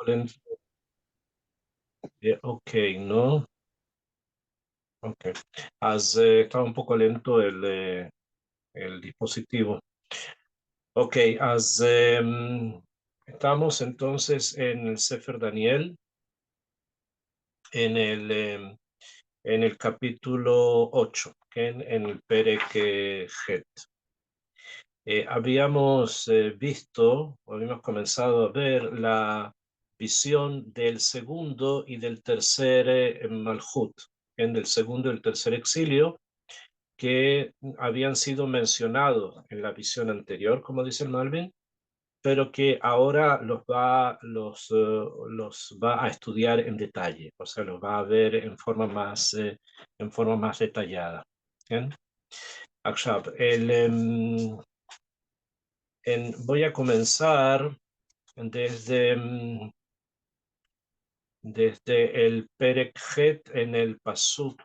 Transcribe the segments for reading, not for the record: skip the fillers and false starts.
poco lento. Ok, ¿no? Ok. Estaba un poco lento el dispositivo. Ok, estamos entonces en el Sefer Daniel, en el capítulo 8, en el Perek Het. Habíamos comenzado a ver la visión del segundo y del tercer Malhut, del segundo y el tercer exilio, que habían sido mencionados en la visión anterior, como dice el Malvin, pero que ahora los va a estudiar en detalle, o sea, los va a ver en forma más detallada. ¿Bien? עכשיו, voy a comenzar desde, desde el Perek Het en el Pasuk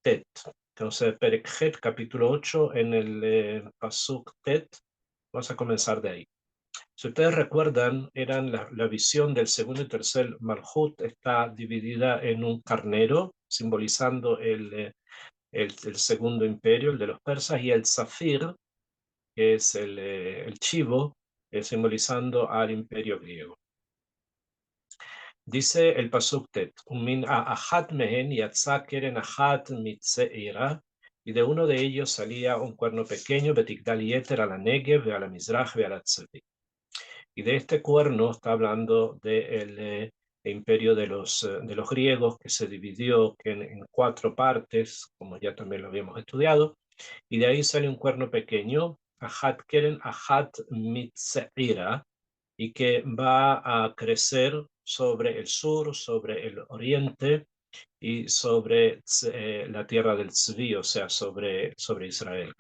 Tet. Entonces, Perek Het, capítulo 8, en el Pasuk Tet, vamos a comenzar de ahí. Si ustedes recuerdan, la visión del segundo y tercer Malhut está dividida en un carnero, simbolizando el segundo imperio, el de los persas, y el zafir, que es el chivo, simbolizando al imperio griego. Dice el Pasuk Tet, Umin ahat mehen yatsa keren ahat mitzeira, y de uno de ellos salía un cuerno pequeño, betigdal yeter a la Negev, a la Mizrach, a la Tzedi. Y de este cuerno está hablando del imperio de los griegos, que se dividió en 4 partes, como ya también lo habíamos estudiado, y de ahí sale un cuerno pequeño, Ahat Keren Ahat Mitzeira, y que va a crecer sobre el sur, sobre el oriente y sobre la tierra del Tzvi, o sea, sobre Israel.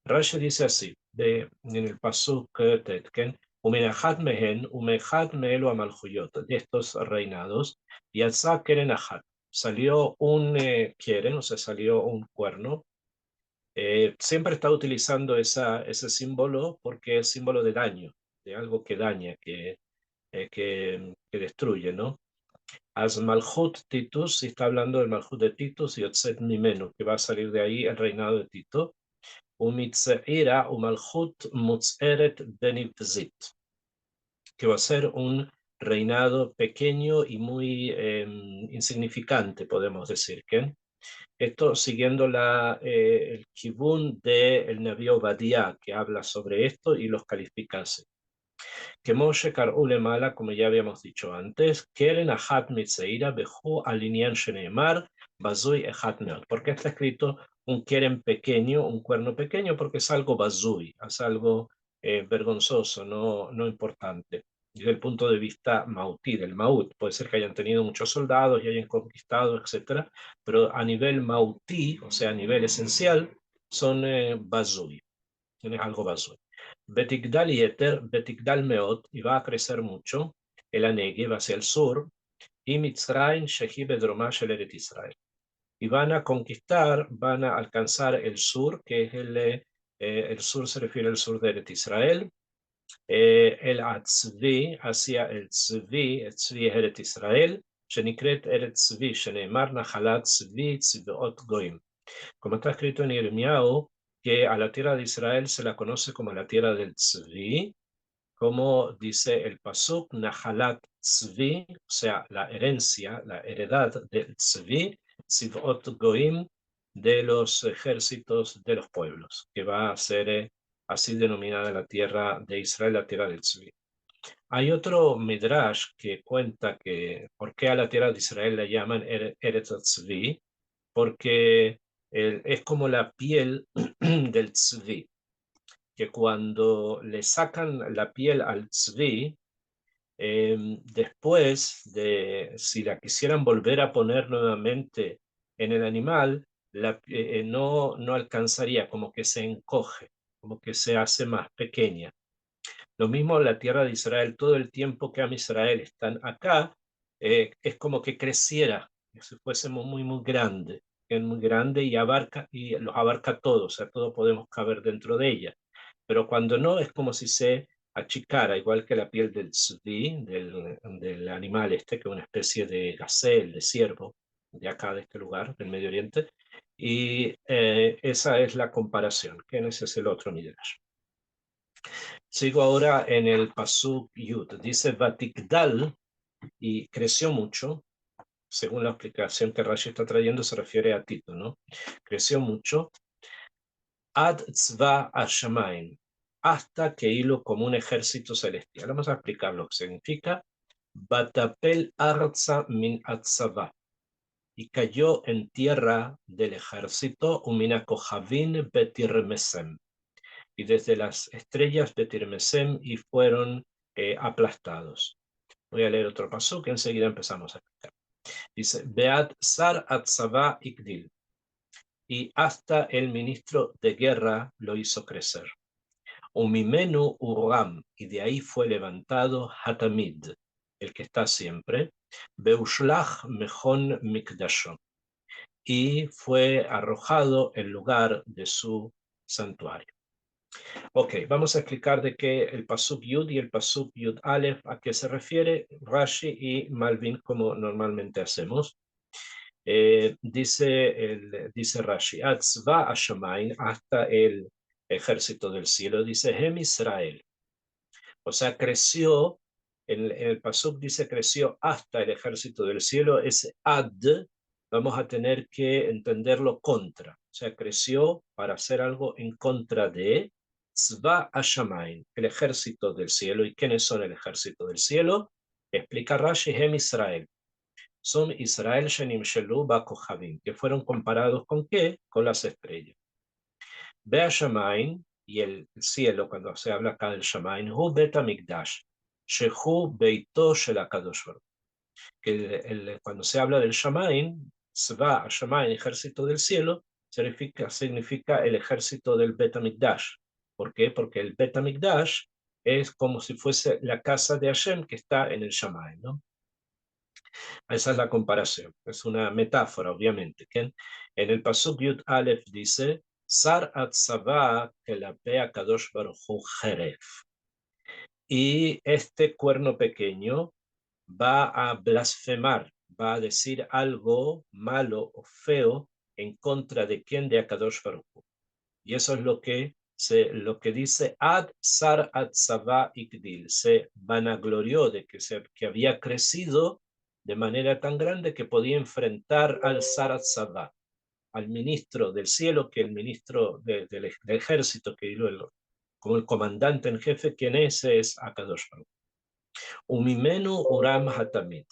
Rashi dice así, en el Pasuk Tetken, Umenachat mehen, umechad meelu amalchuyot, de estos reinados, yatsa keren achat, salió un keren, o sea, salió un cuerno. Siempre está utilizando ese símbolo porque es símbolo de daño, de algo que daña, que destruye, ¿no? As Malhut Titus, si está hablando del Malhut de Titus, y Yotzet Mimenu, que va a salir de ahí el reinado de Tito. Umitzeira Umalhut Mutzeret Benivzit, que va a ser un reinado pequeño y muy insignificante, podemos decir. ¿Que? Esto siguiendo el kibun del Naví Obadiah, que habla sobre esto y los califica así. Que Moshe Kar'u Lemala, como ya habíamos dicho antes, Keren Ahat Mitzeira Behu Alinian Sheneemar Bazui Ehat Meot. ¿Por qué está escrito un Keren pequeño, un cuerno pequeño? Porque es algo Bazui, es algo vergonzoso, no importante. Desde el punto de vista mautí, del maut, puede ser que hayan tenido muchos soldados y hayan conquistado, etcétera, pero a nivel mautí, o sea, a nivel esencial, son Bazui, es algo Bazui. Betigdal Yeter, Betigdal Meot, y va a crecer mucho, el Anegev hacia el sur, y Mitzrayim Shehi Bedromá Shel Eret Israel. Y van a conquistar, van a alcanzar el sur, que es el sur se refiere al sur de Eret Israel, el Atzvi hacia el Tzvi es Eret Israel, Shenikret Eret Tzvi, Sheneemar Nahalat Tzvi Tzviot Goim. Como está escrito en Irmiao, que a la tierra de Israel se la conoce como la tierra del Tzvi, como dice el Pasuk, Nahalat Tzvi, o sea, la herencia, la heredad del Tzvi, Tzivot Goim, de los ejércitos de los pueblos, que va a ser así denominada la tierra de Israel, la tierra del Tzvi. Hay otro Midrash que cuenta que por qué a la tierra de Israel la llaman Eretz Tzvi, porque es como la piel del Tzvi, que cuando le sacan la piel al tzvi, después si la quisieran volver a poner nuevamente en el animal, no alcanzaría, como que se encoge, como que se hace más pequeña. Lo mismo la tierra de Israel, todo el tiempo que a Israel están acá, es como que creciera, si fuésemos muy, muy grande, es muy grande y los abarca todos, o sea, todo podemos caber dentro de ella. Pero cuando no, es como si se achicara, igual que la piel del tzvi, del animal este, que es una especie de gacel, de ciervo, de acá, de este lugar, del Medio Oriente, y esa es la comparación, que ese es el otro midrash. Sigo ahora en el Pasuk Yud, dice Vatikdal, y creció mucho, según la explicación que Rashi está trayendo, se refiere a Tito, ¿no? Creció mucho, Ad tzva hashamayim, hasta que hilo como un ejército celestial. Vamos a explicar lo que significa. Batapel arza min atzava, y cayó en tierra del ejército, umina kohavin betirmesem, y desde las estrellas betirmesem, y fueron aplastados. Voy a leer otro paso que enseguida empezamos a explicar. Dice, Beat sar atzava ikdil, y hasta el ministro de guerra lo hizo crecer. Umimenu Uram, y de ahí fue levantado Hatamid, el que está siempre, Beushlach Mechon Mikdasho, y fue arrojado en lugar de su santuario. Ok, vamos a explicar de qué el Pasuk Yud y el Pasuk Yud Aleph, a qué se refiere Rashi y Malvin, como normalmente hacemos. Dice Rashi, Atzva Ashamain, hasta el ejército del cielo, dice Hem Israel. O sea, creció, en el Pasuk dice creció hasta el ejército del cielo, ese Ad, vamos a tener que entenderlo contra. O sea, creció para hacer algo en contra de Tzva Ashamain, el ejército del cielo. ¿Y quiénes son el ejército del cielo? Explica Rashi, Hem Israel. Son Israel Shenim Shelu Bakohavim, que fueron comparados con qué? Con las estrellas. Ve a Shamain, y el cielo, cuando se habla acá del Shamain, Hu Bet Hamikdash, Shehu Beito Shel HaKadosh Baruch. Que cuando se habla del Shamain, Tzva Shamain, ejército del cielo, significa el ejército del Bet Hamikdash. ¿Por qué? Porque el Bet Hamikdash es como si fuese la casa de Hashem que está en el Shamain, ¿no? Esa es la comparación, es una metáfora, obviamente. Que en el Pasuk Yud Aleph dice, Sar Atzava Kelapea Kadosh Baruch Hu Jeref. Y este cuerno pequeño va a blasfemar, va a decir algo malo o feo en contra de quién, de Akadosh Baruch Hu. Y eso es lo que dice Ad Sar Atzava Ikdil. Se vanaglorió de que había crecido de manera tan grande que podía enfrentar al Sar Atzava, al ministro del cielo, que el ministro del ejército, como el comandante en jefe, quien es Akadosh Baruch. Umimenu Uram Hatamit.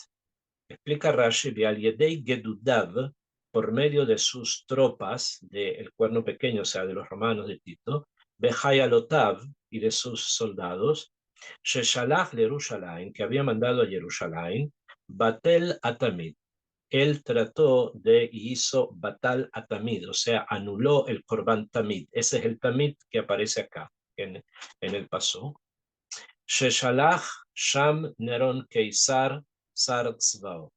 Explica Rashi, Yedei Gedudav, por medio de sus tropas, del cuerno pequeño, o sea, de los romanos de Tito, Behayalotav, y de sus soldados, Sheshalach Lerushalayim, que había mandado a Jerusalén, Batel Atamid. Él trató y hizo Batal Atamid, o sea, anuló el Korban Tamid. Ese es el Tamid que aparece acá, en el paso. Sheshalach Sham Neron Keisar Sar Tzvao,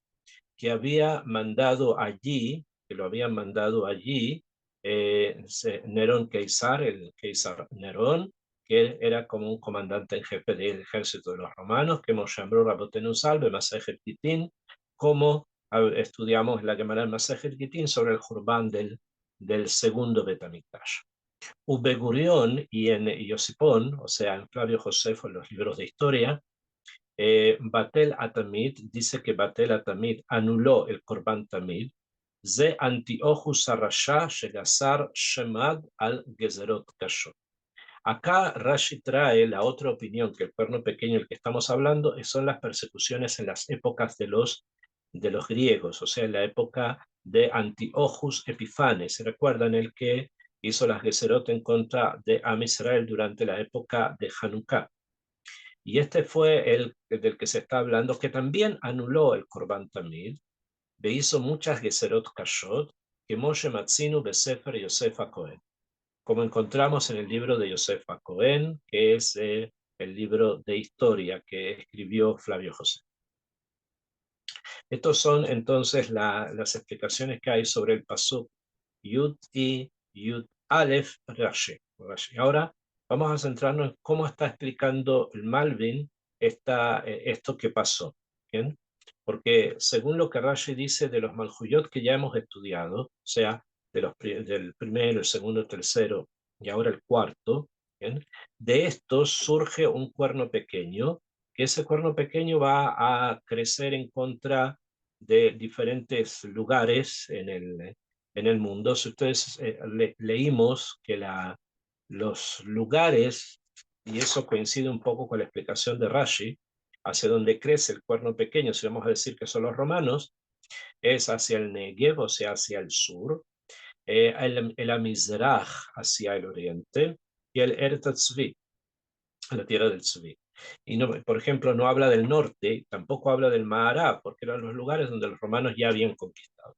que había mandado allí, que lo habían mandado allí, Nerón Keisar, el Keisar Nerón, que era como un comandante en jefe del ejército de los romanos, que Moshambró Rabotenu Salve, Masejet Gitín, como estudiamos en la Gemara Masejet Gitín sobre el Jurbán del segundo Betamikdash. Ubegurión y en Yosipón, o sea, en Flavio Josefo, en los libros de historia, Batel Atamid dice que Batel Atamid anuló el Korban Tamid. Ze Antiochus Arasha Shegasar Shemad al Gezerot Kashot. Acá Rashi trae la otra opinión, que el cuerno pequeño del que estamos hablando son las persecuciones en las épocas de los griegos, o sea, en la época de Antiochus Epifanes. ¿Se recuerdan el que hizo las Gezerot en contra de Am Israel durante la época de Hanukkah? Y este fue el del que se está hablando, que también anuló el Korban Tamid, e hizo muchas Gezerot Kashot, que Moshe Matzinu Besefer Yosef HaKohen, como encontramos en el libro de Yosef HaKohen, que es el libro de historia que escribió Flavio José. Estos son entonces las explicaciones que hay sobre el Pasuk Yud y Yud Aleph Rashi. Ahora Vamos a centrarnos en cómo está explicando el Malvin esto que pasó. ¿Bien? Porque según lo que Rashi dice de los Malhuyot que ya hemos estudiado, o sea, del primero, el segundo, el tercero y ahora el cuarto, ¿bien? De estos surge un cuerno pequeño, que ese cuerno pequeño va a crecer en contra de diferentes lugares en el mundo. Si ustedes leímos que los lugares, y eso coincide un poco con la explicación de Rashi, hacia donde crece el cuerno pequeño, si vamos a decir que son los romanos, es hacia el Negev, o sea, hacia el sur, el Amizraj hacia el oriente, y el Eretz Tzvi, la tierra del Tzvi. Y no, por ejemplo, no habla del norte, tampoco habla del Maharab, porque eran los lugares donde los romanos ya habían conquistado.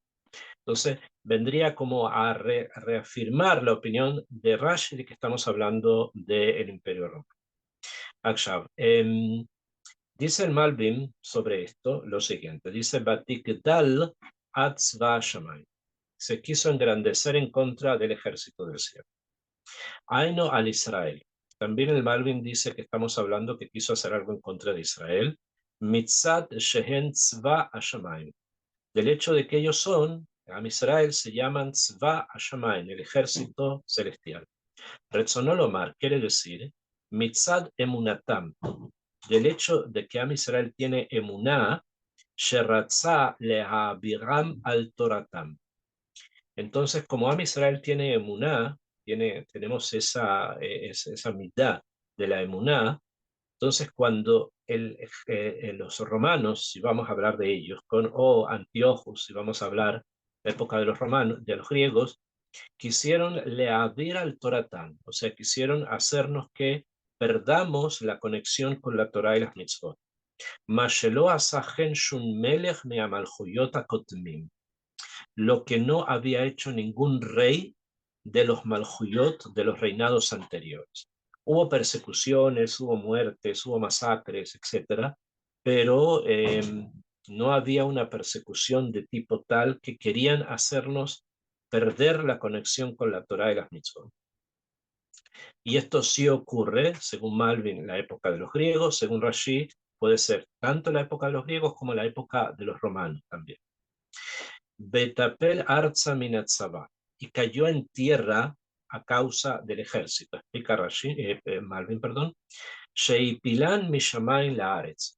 Entonces, vendría como a reafirmar la opinión de Rashi de que estamos hablando del Imperio Romano. Akshav, dice el Malbim sobre esto lo siguiente, dice Batikdal Atzva Shammai, se quiso engrandecer en contra del ejército del cielo. Aino al Israel, también el Malbim dice que estamos hablando que quiso hacer algo en contra de Israel. Mitzad Shehen Tzva Hashamayim, del hecho de que ellos son, Am Israel se llaman Tzva Hashamayim, el ejército celestial. Retzonolomar quiere decir Mitzad Emunatam, del hecho de que Am Israel tiene emuná, Sheratza lehabiram al Toratam. Entonces, como Am Israel tiene emuná, tenemos esa mitad de la emuná, entonces cuando los romanos, si vamos a hablar de ellos, o Antiochus, si vamos a hablar de la época de los romanos, de los griegos, quisieron leavir al Toratán, o sea, quisieron hacernos que perdamos la conexión con la Torah y las mitzvot. Lo que no había hecho ningún rey de los Malhuyot, de los reinados anteriores. Hubo persecuciones, hubo muertes, hubo masacres, etcétera, pero no había una persecución de tipo tal que querían hacernos perder la conexión con la Torah y las mitzvot. Y esto sí ocurre, según Malvin, en la época de los griegos, según Rashi, puede ser tanto la época de los griegos como la época de los romanos también. Betapel arza minatzaba, y cayó en tierra a causa del ejército. Explica Malvin, perdón. Sheipilan mishamain laaretz,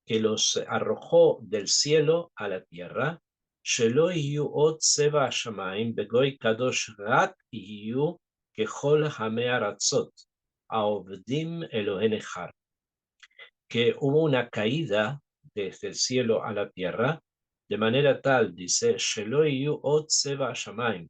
que los arrojó del cielo a la tierra. Shelo iyu ot seva shamaim begoy kadosh rak iyu kechol hamea ratzot aovdim Elohene Har, que hubo una caída desde el cielo a la tierra, de manera tal, dice, Shelo iyu ot seva shamaim,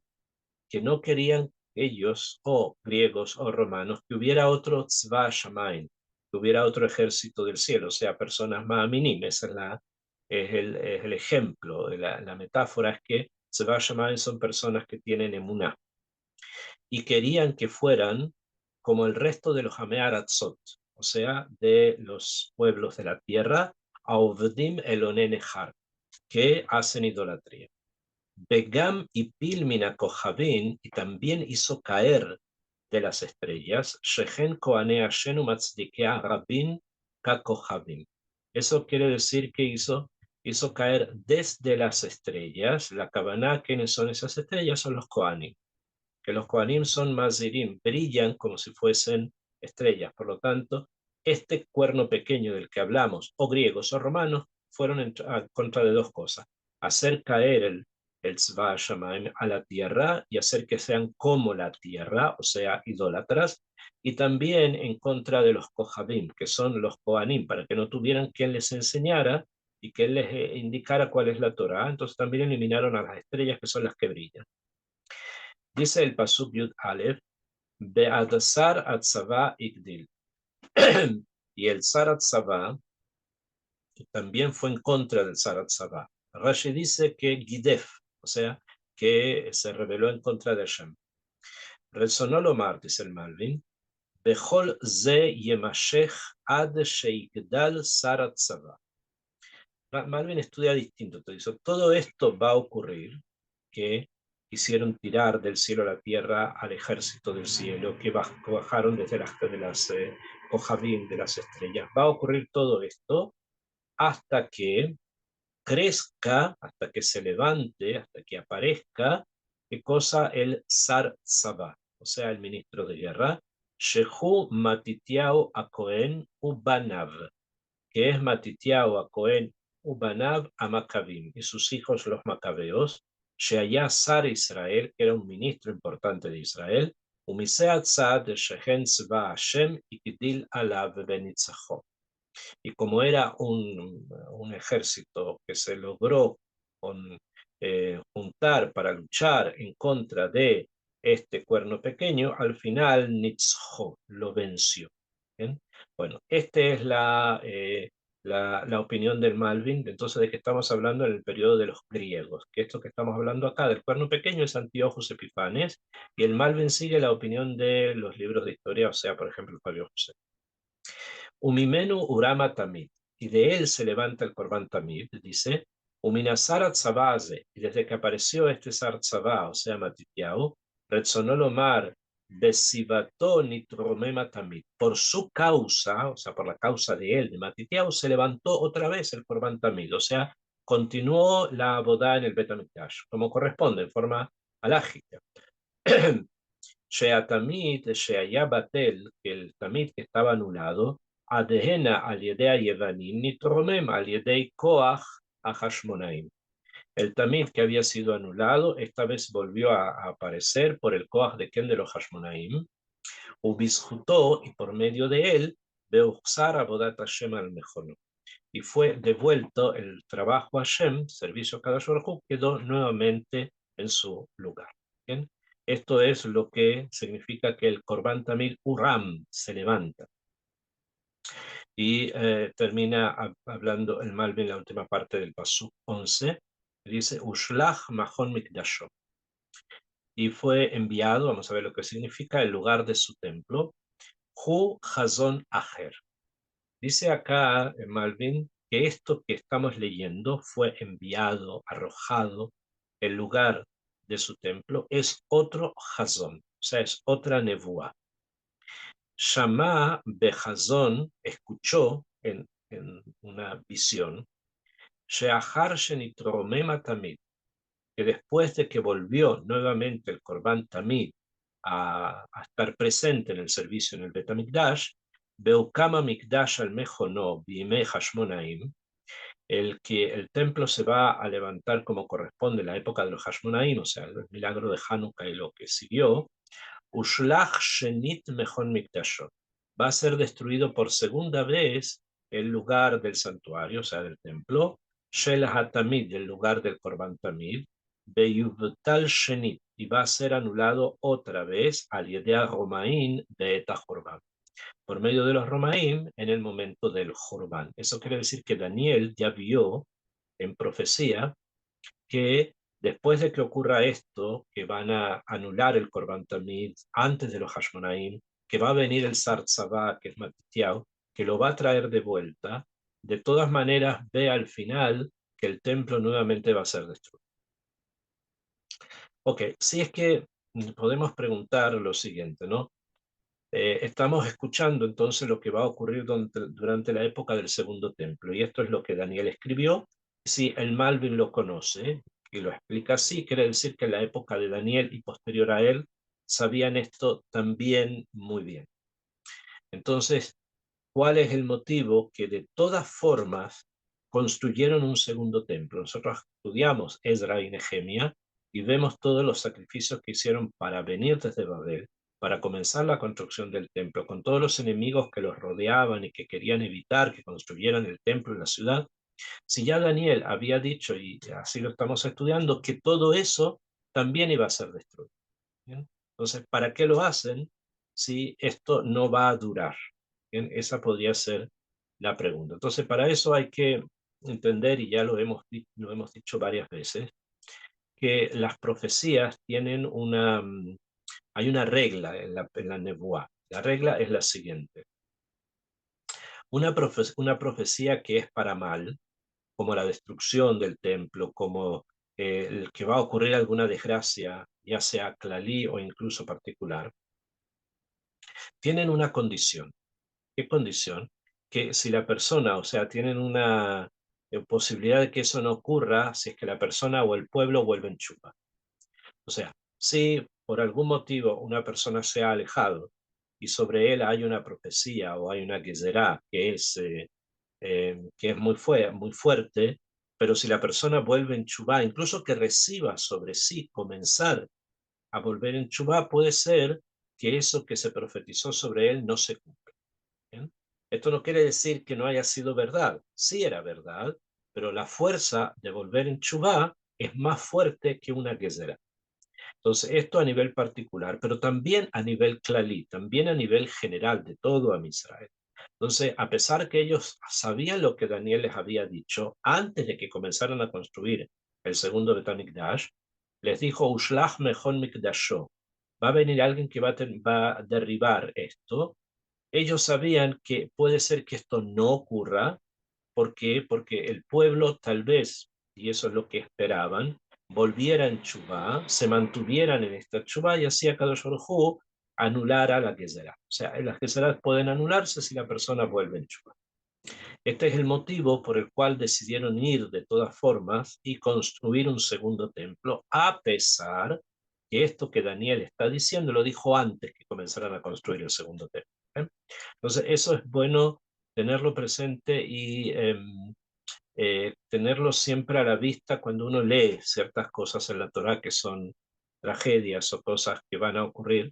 que no querían ellos, o griegos o romanos, que hubiera otro tzva shamaim, que hubiera otro ejército del cielo, o sea, personas ma'aminim. Esa es el ejemplo, la metáfora es que tzva shamaim son personas que tienen emuná, y querían que fueran como el resto de los Hamearatzot, o sea, de los pueblos de la tierra, Auvdim Elonene Har, que hacen idolatría. Begam y Pilmina Kohabin, y también hizo caer de las estrellas, Shehen Koanea Shenu Matzdikea Rabin Kakohabin. Eso quiere decir que hizo caer desde las estrellas. La Kabaná, ¿quiénes son esas estrellas? Son los Koanim, que los Kohanim son Mazirim, brillan como si fuesen estrellas. Por lo tanto, este cuerno pequeño del que hablamos, o griegos o romanos, fueron en contra de dos cosas: hacer caer el Tzva Shamaim a la tierra y hacer que sean como la tierra, o sea, idólatras, y también en contra de los Kohabim, que son los Kohanim, para que no tuvieran quien les enseñara y que les indicara cuál es la Torah. Entonces también eliminaron a las estrellas, que son las que brillan. Dice el Pasuk Yud Aleph, Be'adasar Atzava Igdil. Y el Zar Atzava también fue en contra del Zar Atzava. Rashi dice que Gidef, o sea, que se rebeló en contra de Hashem. Resonó Lomar, dice el Malvin, Bechol ze yemashech ad sheigdal Zar Atzava. Malvin estudia distinto, dice, todo esto va a ocurrir, que hicieron tirar del cielo a la tierra al ejército del cielo que bajaron desde las Kohabim, de las estrellas. Va a ocurrir todo esto hasta que crezca, hasta que se levante, hasta que aparezca, ¿qué cosa? El Sar Tzava, o sea, el ministro de guerra, Shehu Matitiao a Cohen Ubanav, que es Matitiao a Cohen Ubanav a Maccabim, y sus hijos los macabeos, Sheaya Sar Israel, que era un ministro importante de Israel, Umisea Tzad de Shehen Tzva Hashem y Gidil Alav Benitzachot. Y como era un ejército que se logró juntar para luchar en contra de este cuerno pequeño, al final Nitzjo lo venció. ¿Bien? Bueno, esta es la opinión del Malvin, entonces de que estamos hablando en el periodo de los griegos, que esto que estamos hablando acá del cuerno pequeño es Antíoco Epifanes, y el Malvin sigue la opinión de los libros de historia, o sea, por ejemplo, Fabio José. Umimenu Urama Tamid, y de él se levanta el Corban Tamid, dice, Uminasara Tzabaze, y desde que apareció este Sar Tzabá, o sea, Matitiao, Retzonó Lomar, Besivato Nitromema Tamid, por su causa, o sea, por la causa de él, de Matitiao, se levantó otra vez el Corban Tamid, o sea, continuó la boda en el Bet HaMikdash, como corresponde, en forma alágica. Shea Tamid, Shea Batel, que el Tamid que estaba anulado, Adehena al Yedea Yevanim, Nitromem al Yedei Koach a Hashmonaim. El Tamid que había sido anulado, esta vez volvió a aparecer por el Koach de Ken de los Hashmonaim, Ubizhutó, y por medio de él, Beuxar Abodat Hashem al Mejono. Y fue devuelto el trabajo a Hashem, servicio a Kadosh Baruj Hu, quedó nuevamente en su lugar. ¿Bien? Esto es lo que significa que el Korban Tamid Uram se levanta. Y termina hablando el Malvin, la última parte del Pasuk 11, dice, Ushlach Mahon Mikdasho. Y fue enviado, vamos a ver lo que significa, el lugar de su templo, Hu Hazon Aher. Dice acá Malvin que esto que estamos leyendo fue enviado, arrojado, el lugar de su templo, es otro Hazón, o sea, es otra nebuá. Shama Behazón escuchó en una visión, Sheahar Shenitromema Tamid, que después de que volvió nuevamente el Corban Tamid a estar presente en el servicio en el Bet HaMikdash, Beukama Mikdash al Mejono Bimei Hashmonaim, el templo se va a levantar como corresponde en la época de los Hashmonaim, o sea, el milagro de Hanukkah y lo que siguió, Ushlach Shenit Mechon Mikdashot, va a ser destruido por segunda vez el lugar del santuario, o sea, del templo, Shel HaTamid, el lugar del Korban Tamid, Beyubtal Shenit, y va a ser anulado otra vez al Yedea Romaín de Eta Jorban, por medio de los Romaim en el momento del Jorban. Eso quiere decir que Daniel ya vio en profecía que después de que ocurra esto, que van a anular el Korban Tamid antes de los Hashmonaim, que va a venir el Sar Tzava, que es Matitiao, que lo va a traer de vuelta, de todas maneras ve al final que el templo nuevamente va a ser destruido. Ok, si es que podemos preguntar lo siguiente, ¿no? Estamos escuchando entonces lo que va a ocurrir durante la época del segundo templo, y esto es lo que Daniel escribió. Si el Malvin lo conoce y lo explica así, quiere decir que en la época de Daniel y posterior a él sabían esto también muy bien. Entonces, ¿cuál es el motivo que de todas formas construyeron un segundo templo? Nosotros estudiamos Esdra y Nehemia y vemos todos los sacrificios que hicieron para venir desde Babel, para comenzar la construcción del templo, con todos los enemigos que los rodeaban y que querían evitar que construyeran el templo en la ciudad. Si ya Daniel había dicho, y así lo estamos estudiando, que todo eso también iba a ser destruido. ¿Bien? Entonces, ¿para qué lo hacen si esto no va a durar? ¿Bien? Esa podría ser la pregunta. Entonces, para eso hay que entender, y ya lo hemos dicho varias veces, que las profecías tienen hay una regla en la nebuá. La regla es la siguiente. Una profecía que es para mal, como la destrucción del templo, como que va a ocurrir alguna desgracia, ya sea clalí o incluso particular, tienen una condición. ¿Qué condición? Que si la persona, o sea, tienen una posibilidad de que eso no ocurra si es que la persona o el pueblo vuelven chupa. O sea, si por algún motivo una persona se ha alejado y sobre él hay una profecía o hay una gezerá que es muy fuerte, pero si la persona vuelve en chubá, incluso que reciba sobre sí comenzar a volver en chubá, puede ser que eso que se profetizó sobre él no se cumpla. ¿Bien? Esto no quiere decir que no haya sido verdad, sí era verdad, pero la fuerza de volver en chubá es más fuerte que una gezerá. Entonces, esto a nivel particular, pero también a nivel clalí, también a nivel general de todo a Israel. Entonces, a pesar que ellos sabían lo que Daniel les había dicho antes de que comenzaran a construir el segundo Beit HaMikdash, les dijo, Ushlach mechon mikdasho, va a venir alguien que va a derribar esto. Ellos sabían que puede ser que esto no ocurra. ¿Por qué? Porque el pueblo tal vez, y eso es lo que esperaban, volviera en Chubá, se mantuvieran en esta Chubá y así Akadosh Baruj Hu anulara la Gezerá. O sea, las Gezerás pueden anularse si la persona vuelve en Chubá. Este es el motivo por el cual decidieron ir de todas formas y construir un segundo templo, a pesar que esto que Daniel está diciendo lo dijo antes que comenzaran a construir el segundo templo. ¿Eh? Entonces, eso es bueno tenerlo presente y tenerlo siempre a la vista cuando uno lee ciertas cosas en la Torá que son tragedias o cosas que van a ocurrir,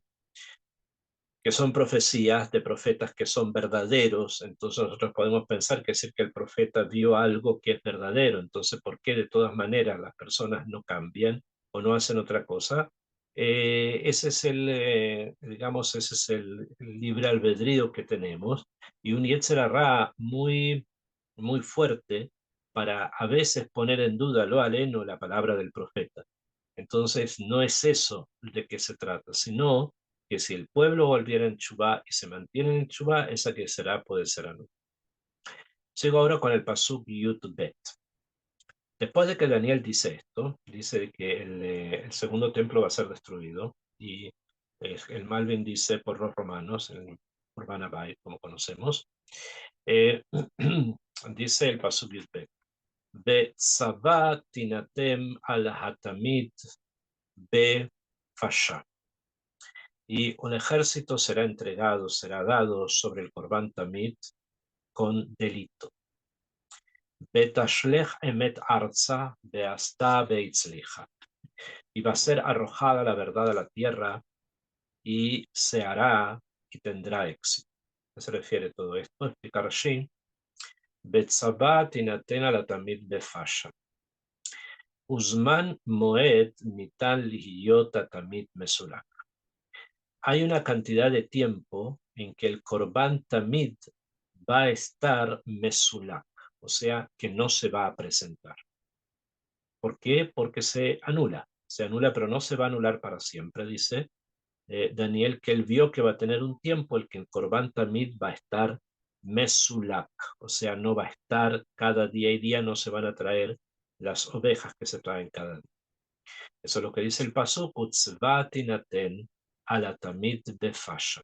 que son profecías de profetas que son verdaderos. Entonces nosotros podemos pensar que decir que el profeta vio algo que es verdadero. Entonces, ¿por qué de todas maneras las personas no cambian o no hacen otra cosa? Ese es digamos, ese es el libre albedrío que tenemos y un Yetzer Hará muy fuerte para a veces poner en duda lo aleno la palabra del profeta. Entonces, no es eso de qué se trata, sino que si el pueblo volviera en Chubá y se mantiene en Chubá, esa que será puede ser anulada. Sigo ahora con el Pasuk Yud Bet. Después de que Daniel dice esto, dice que el segundo templo va a ser destruido y el Malvin dice por los romanos, el Urbana Bay, como conocemos, eh, dice el Pasuk Yud Bet. Betzavá tinatem al hatamid befasha. Y un ejército será entregado, será dado sobre el Corbán Tamid con delito. Betashlech emet arza beasta beitzlicha. Y va a ser arrojada la verdad a la tierra y se hará y tendrá éxito. ¿A qué se refiere todo esto? Explicar así. Betzabat inatena la tamid befasha. Uzman moed nitan lihiyot tamid mesulak. Hay una cantidad de tiempo en que el Corban Tamid va a estar mesulak, o sea, que no se va a presentar. ¿Por qué? Porque se anula, pero no se va a anular para siempre, dice Daniel, que él vio que va a tener un tiempo el que el Corban Tamid va a estar mesulak, o sea, no va a estar cada día y día, no se van a traer las ovejas que se traen cada día. Eso es lo que dice el pasuk, utzvat inaten ala tamid befasha.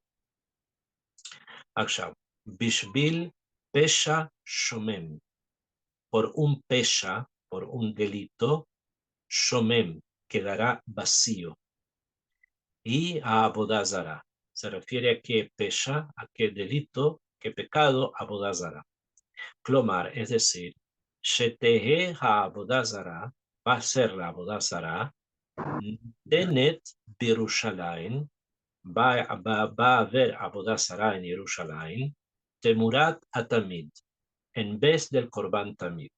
עכשיו, בשביל פשע שומם, por un pesha, por un delito, shomem, quedará vacío. Y a abodazara, se refiere a qué pesha, a qué delito, qué pecado, abodazara. Clomar, es decir, shetehe ha abodazara, va a ser la abodazara, denet birushalayim, va a haber abodazara en Jerusalén, temurat atamid, en vez del Corban Tamid.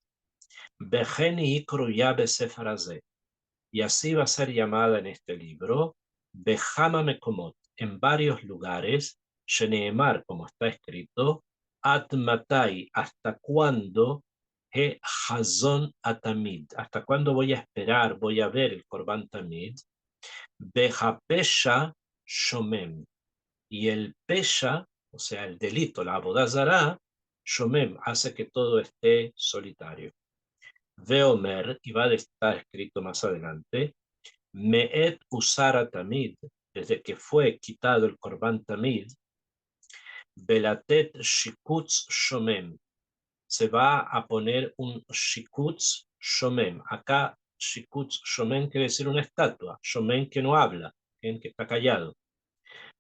Bejeni Ikruya Besefaraze. Y así va a ser llamada en este libro, Bejama Mekomot, en varios lugares, Sheneemar, como está escrito, Atmatai, hasta cuándo, He Hazon Atamid, hasta cuándo voy a esperar, voy a ver el Corban Tamid, Bejapesha Shomem, y el pesha, o sea, el delito, la abodazara, shomem, hace que todo esté solitario. Veomer, y va a estar escrito más adelante, Me'et usara tamid, desde que fue quitado el Corban tamid, Belatet shikutz shomem, se va a poner un shikutz shomem. Acá shikutz shomem quiere decir una estatua, shomem que no habla, que está callado.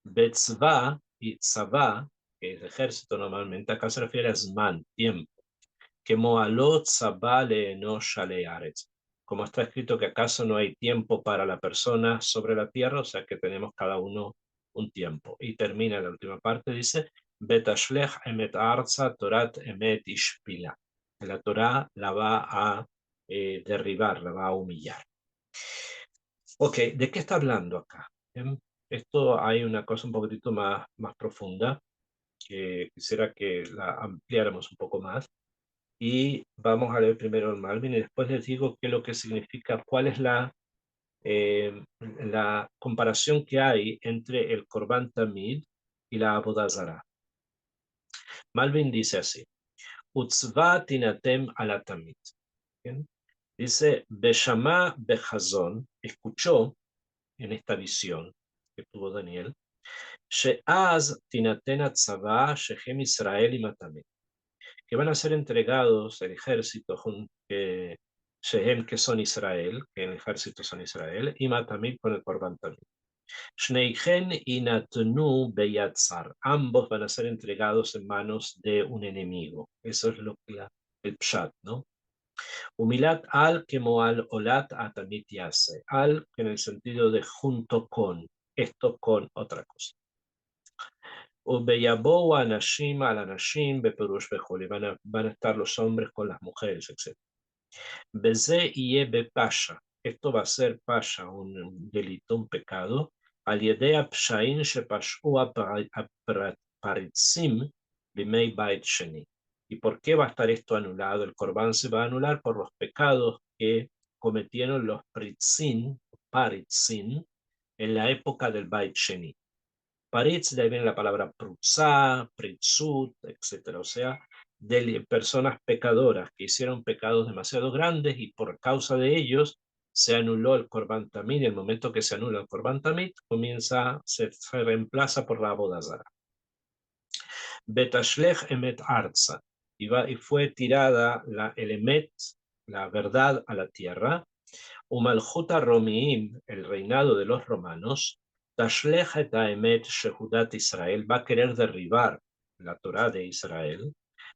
Betzva y tzavá, que es ejército normalmente, acá se refiere a zman, tiempo. Que moalot tzavá leenosh alearetz. Como está escrito que acaso no hay tiempo para la persona sobre la tierra, o sea que tenemos cada uno un tiempo. Y termina la última parte, dice, Betashlech emet arza torat emet ishpila. La Torah la va a derribar, la va a humillar. Ok, ¿de qué está hablando acá? Esto hay una cosa un poquitito más profunda que quisiera que la ampliáramos un poco más. Y vamos a leer primero el Malvin y después les digo qué es lo que significa, cuál es la comparación que hay entre el Corban Tamid y la Avodah Zarah. Malvin dice así, Utzva tinatem ala tamid. Dice, Beshama Bechazon, escuchó en esta visión que tuvo Daniel, Sheaz tinaten atzava Shechem Israel y Matamid, que van a ser entregados el ejército, Shehem, que son Israel, que el ejército son Israel, y Matamid con el Corban Tamid. Shneichen y Natnu Beyatzar, ambos van a ser entregados en manos de un enemigo. Eso es lo que el pshat, ¿no? Humilat al como al olat atamit yase, al en el sentido de junto con, esto con otra cosa. Ubeyabou anashim al anashim beperush bejoli, van a estar los hombres con las mujeres, etc. Beze y pasha, esto va a ser pasha, un delito, un pecado. Al yedea pshain shepashu aparitzim bimei bait sheni. ¿Y por qué va a estar esto anulado? El Corban se va a anular por los pecados que cometieron los paritzin, en la época del Bait Sheni. Paritz, de ahí viene la palabra prutzá, pritzut, etc. O sea, de personas pecadoras que hicieron pecados demasiado grandes y por causa de ellos se anuló el Corban Tamid. En el momento que se anula el Corban Tamid, se reemplaza por la Avodah Zarah. Betashlech emet arza, y fue tirada el emet, la verdad, a la tierra. Umaljuta Romiim, el reinado de los romanos, Tashlech et Emet Shehudat Israel, va a querer derribar la Torah de Israel.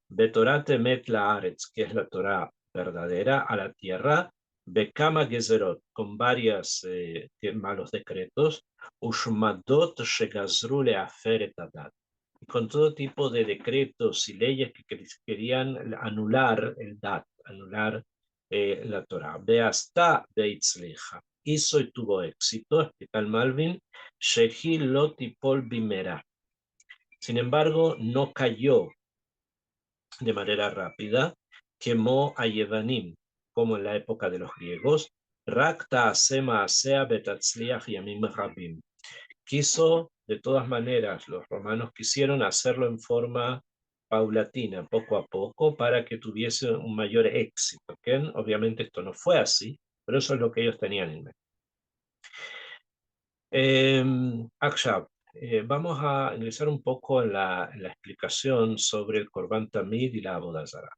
Betorat Emet Laaretz, que es la Torah verdadera, a la tierra. Bekama Gezerot, con varios malos decretos. Ushmadot Shegazru Leafer et Adat, con todo tipo de decretos y leyes que querían anular el Dat, anular la Torah. Beasta beitzleja, hizo y tuvo éxito, explica el Malvin, Shehi lotipol bimera. Sin embargo, no cayó de manera rápida, quemó a Yevanim, como en la época de los griegos, Rakta asema asea betatzliach yamim rabim. Quiso, de todas maneras, los romanos quisieron hacerlo en forma paulatina, poco a poco, para que tuviese un mayor éxito. ¿Okay? Obviamente esto no fue así, pero eso es lo que ellos tenían en mente. Akshab, vamos a ingresar un poco en la explicación sobre el Corban Tamid y la Avodah Zarah.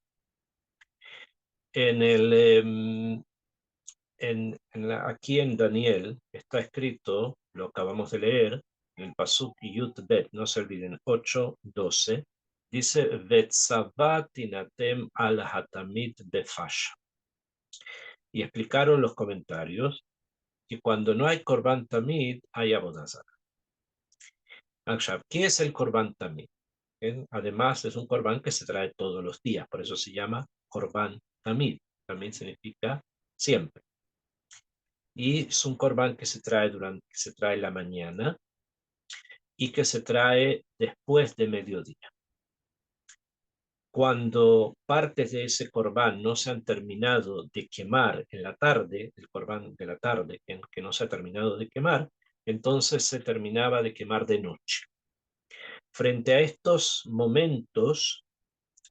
Aquí en Daniel está escrito, lo acabamos de leer, en el Pasuk Yut Bet, no se olviden, 8:12, dice, Vetzavat tinatem al hatamid befasha. Y explicaron los comentarios que cuando no hay Corban Tamid, hay Avodah Zarah. ¿Qué es el Corban Tamid? Además, es un Corban que se trae todos los días, por eso se llama Corban Tamid. Tamid significa siempre. Y es un Corban que se trae en la mañana y que se trae después de mediodía. Cuando partes de ese Corban no se han terminado de quemar en la tarde, el Corban de la tarde que no se ha terminado de quemar, entonces se terminaba de quemar de noche. Frente a estos momentos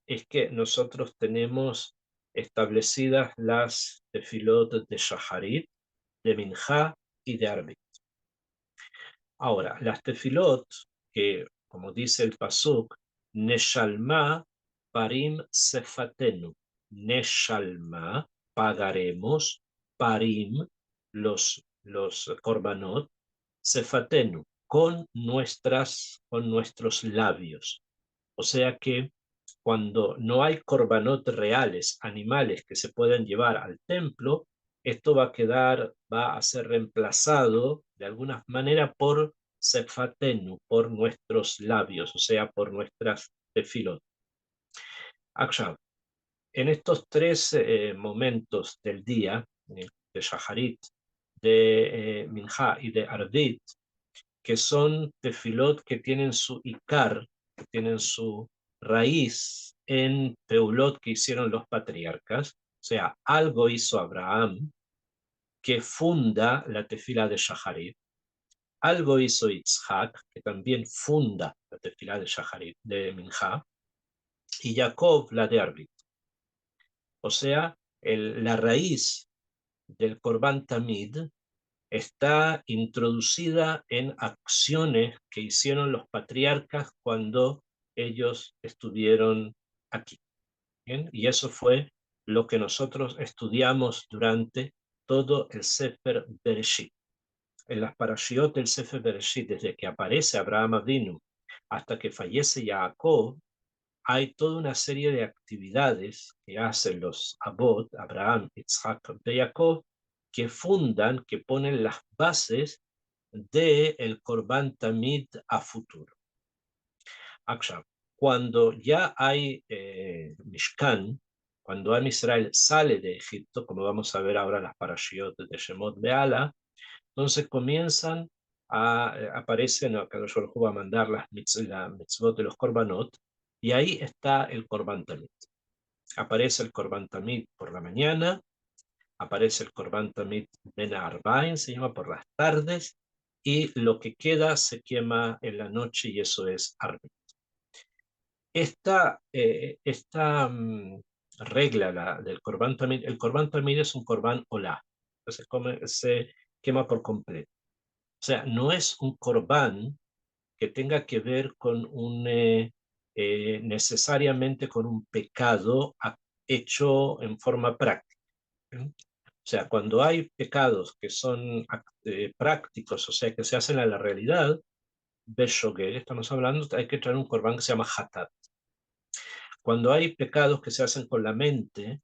es que nosotros tenemos establecidas las tefilot de Shaharit, de Minjá y de Arbit. Ahora, las tefilot, que como dice el pasuk, Neshalma parim sefatenu. Neshalma, pagaremos, parim, los korbanot, sefatenu, con nuestros labios. O sea que cuando no hay korbanot reales, animales que se pueden llevar al templo, esto va a ser reemplazado de alguna manera por sefatenu, por nuestros labios, o sea, por nuestras tefilot. Akshav, en estos tres momentos del día, de Shaharit, de Minjá y de Ardit, que son tefilot que tienen su ikar, que tienen su raíz en Peulot que hicieron los patriarcas, o sea, algo hizo Abraham que funda la tefila de Shaharit, algo hizo Yitzhak, que también funda la tefila de Shaharit, de Minjá, y Jacob la de Arbit. O sea, la raíz del Korban Tamid está introducida en acciones que hicieron los patriarcas cuando ellos estuvieron aquí. ¿Bien? Y eso fue lo que nosotros estudiamos durante todo el Sefer Bereshit. En las parashiot del Sefer Bereshit, desde que aparece Abraham Avinu hasta que fallece Jacob, hay toda una serie de actividades que hacen los Abot, Abraham, Yitzhak y Jacob, que fundan, que ponen las bases del Korban Tamid a futuro. Cuando ya hay Mishkan, cuando Am Israel sale de Egipto, como vamos a ver ahora las parashiot de Shemot Beala, entonces aparecen, Akadosh Baruj Hu va a mandar la mitzvot de los korbanot, y ahí está el Korban Tamid. Aparece el Korban Tamid por la mañana, aparece el Korban Tamid Ben Arbain, se llama por las tardes, y lo que queda se quema en la noche, y eso es Arbit. Esta regla del Korban Tamid, el Korban Tamid es un Korban Olá, entonces se quema por completo. O sea, no es un Korban que tenga que ver con necesariamente con un pecado hecho en forma práctica. O sea, cuando hay pecados que son prácticos, o sea, que se hacen a la realidad, Beshogeg, estamos hablando, hay que traer un Korban que se llama Hatat. Cuando hay pecados que se hacen con la mente,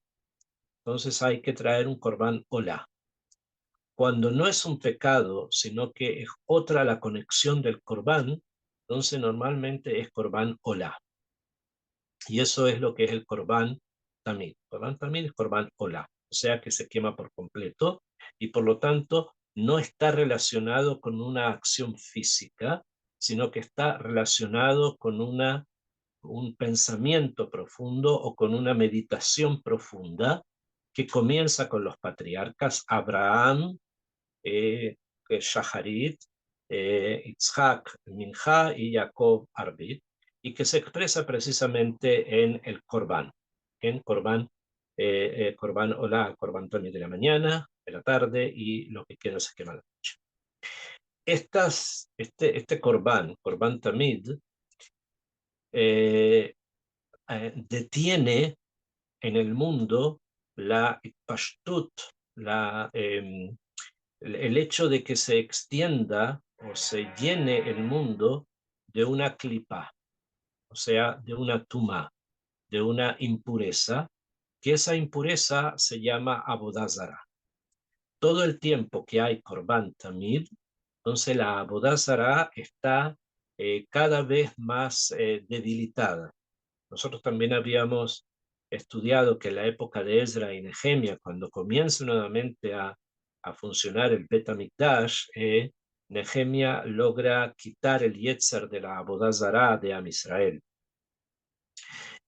entonces hay que traer un Korban Olá. Cuando no es un pecado, sino que es otra la conexión del Korban, entonces normalmente es Korban Olá. Y eso es lo que es el Korban Tamid. Korban Tamid es Korban Olá, o sea que se quema por completo y por lo tanto no está relacionado con una acción física, sino que está relacionado con un pensamiento profundo o con una meditación profunda que comienza con los patriarcas Abraham, Shaharit, Yitzhak, Minjá y Jacob Arbit, y que se expresa precisamente en el Korban, Korban Olá, Korban Tamid de la mañana, de la tarde, y lo que queda se quema la noche. Este Korban Tamid, detiene en el mundo la pashtut, el hecho de que se extienda o se llene el mundo de una clipa, o sea, de una tuma, de una impureza, que esa impureza se llama abodazara. Todo el tiempo que hay Korban Tamid, entonces la abodazara está cada vez más debilitada. Nosotros también habíamos estudiado que en la época de Ezra y Nehemia, cuando comienza nuevamente a funcionar el Bet HaMikdash, Nehemia logra quitar el Yetzer de la Abodá Zará de Am Israel.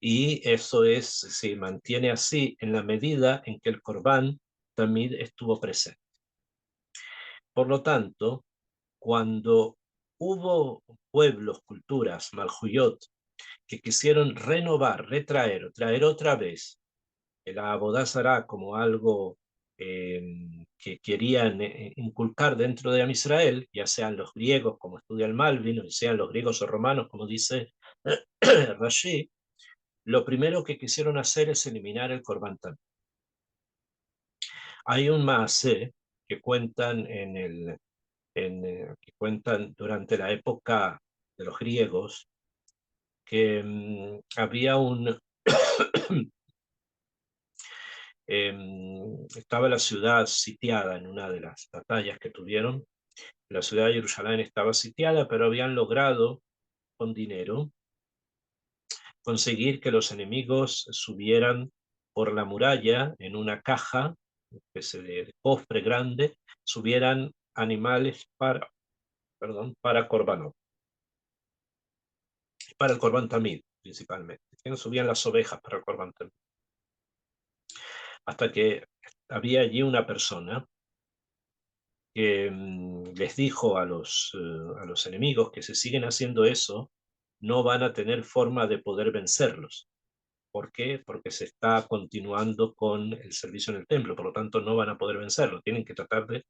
Y eso se mantiene así en la medida en que el Korban también estuvo presente. Por lo tanto, cuando hubo pueblos, culturas, Malhuyot, que quisieron renovar, retraer o traer otra vez la Abodá Zará como algo que querían inculcar dentro de Am Israel, ya sean los griegos, como estudia el Malvin, o sean los griegos o romanos, como dice Rashi, lo primero que quisieron hacer es eliminar el Corban Tamid. Hay un maaseh que cuentan que cuentan durante la época de los griegos, que había estaba la ciudad sitiada en una de las batallas que tuvieron. La ciudad de Jerusalén estaba sitiada, pero habían logrado con dinero conseguir que los enemigos subieran por la muralla en una caja, una especie de cofre grande, subieran animales para Corbanot, para el Corban Tamid principalmente. Subían las ovejas para el Corban Tamid. Hasta que había allí una persona que les dijo a los enemigos que si siguen haciendo eso, no van a tener forma de poder vencerlos. ¿Por qué? Porque se está continuando con el servicio en el templo, por lo tanto no van a poder vencerlos. Tienen que tratar de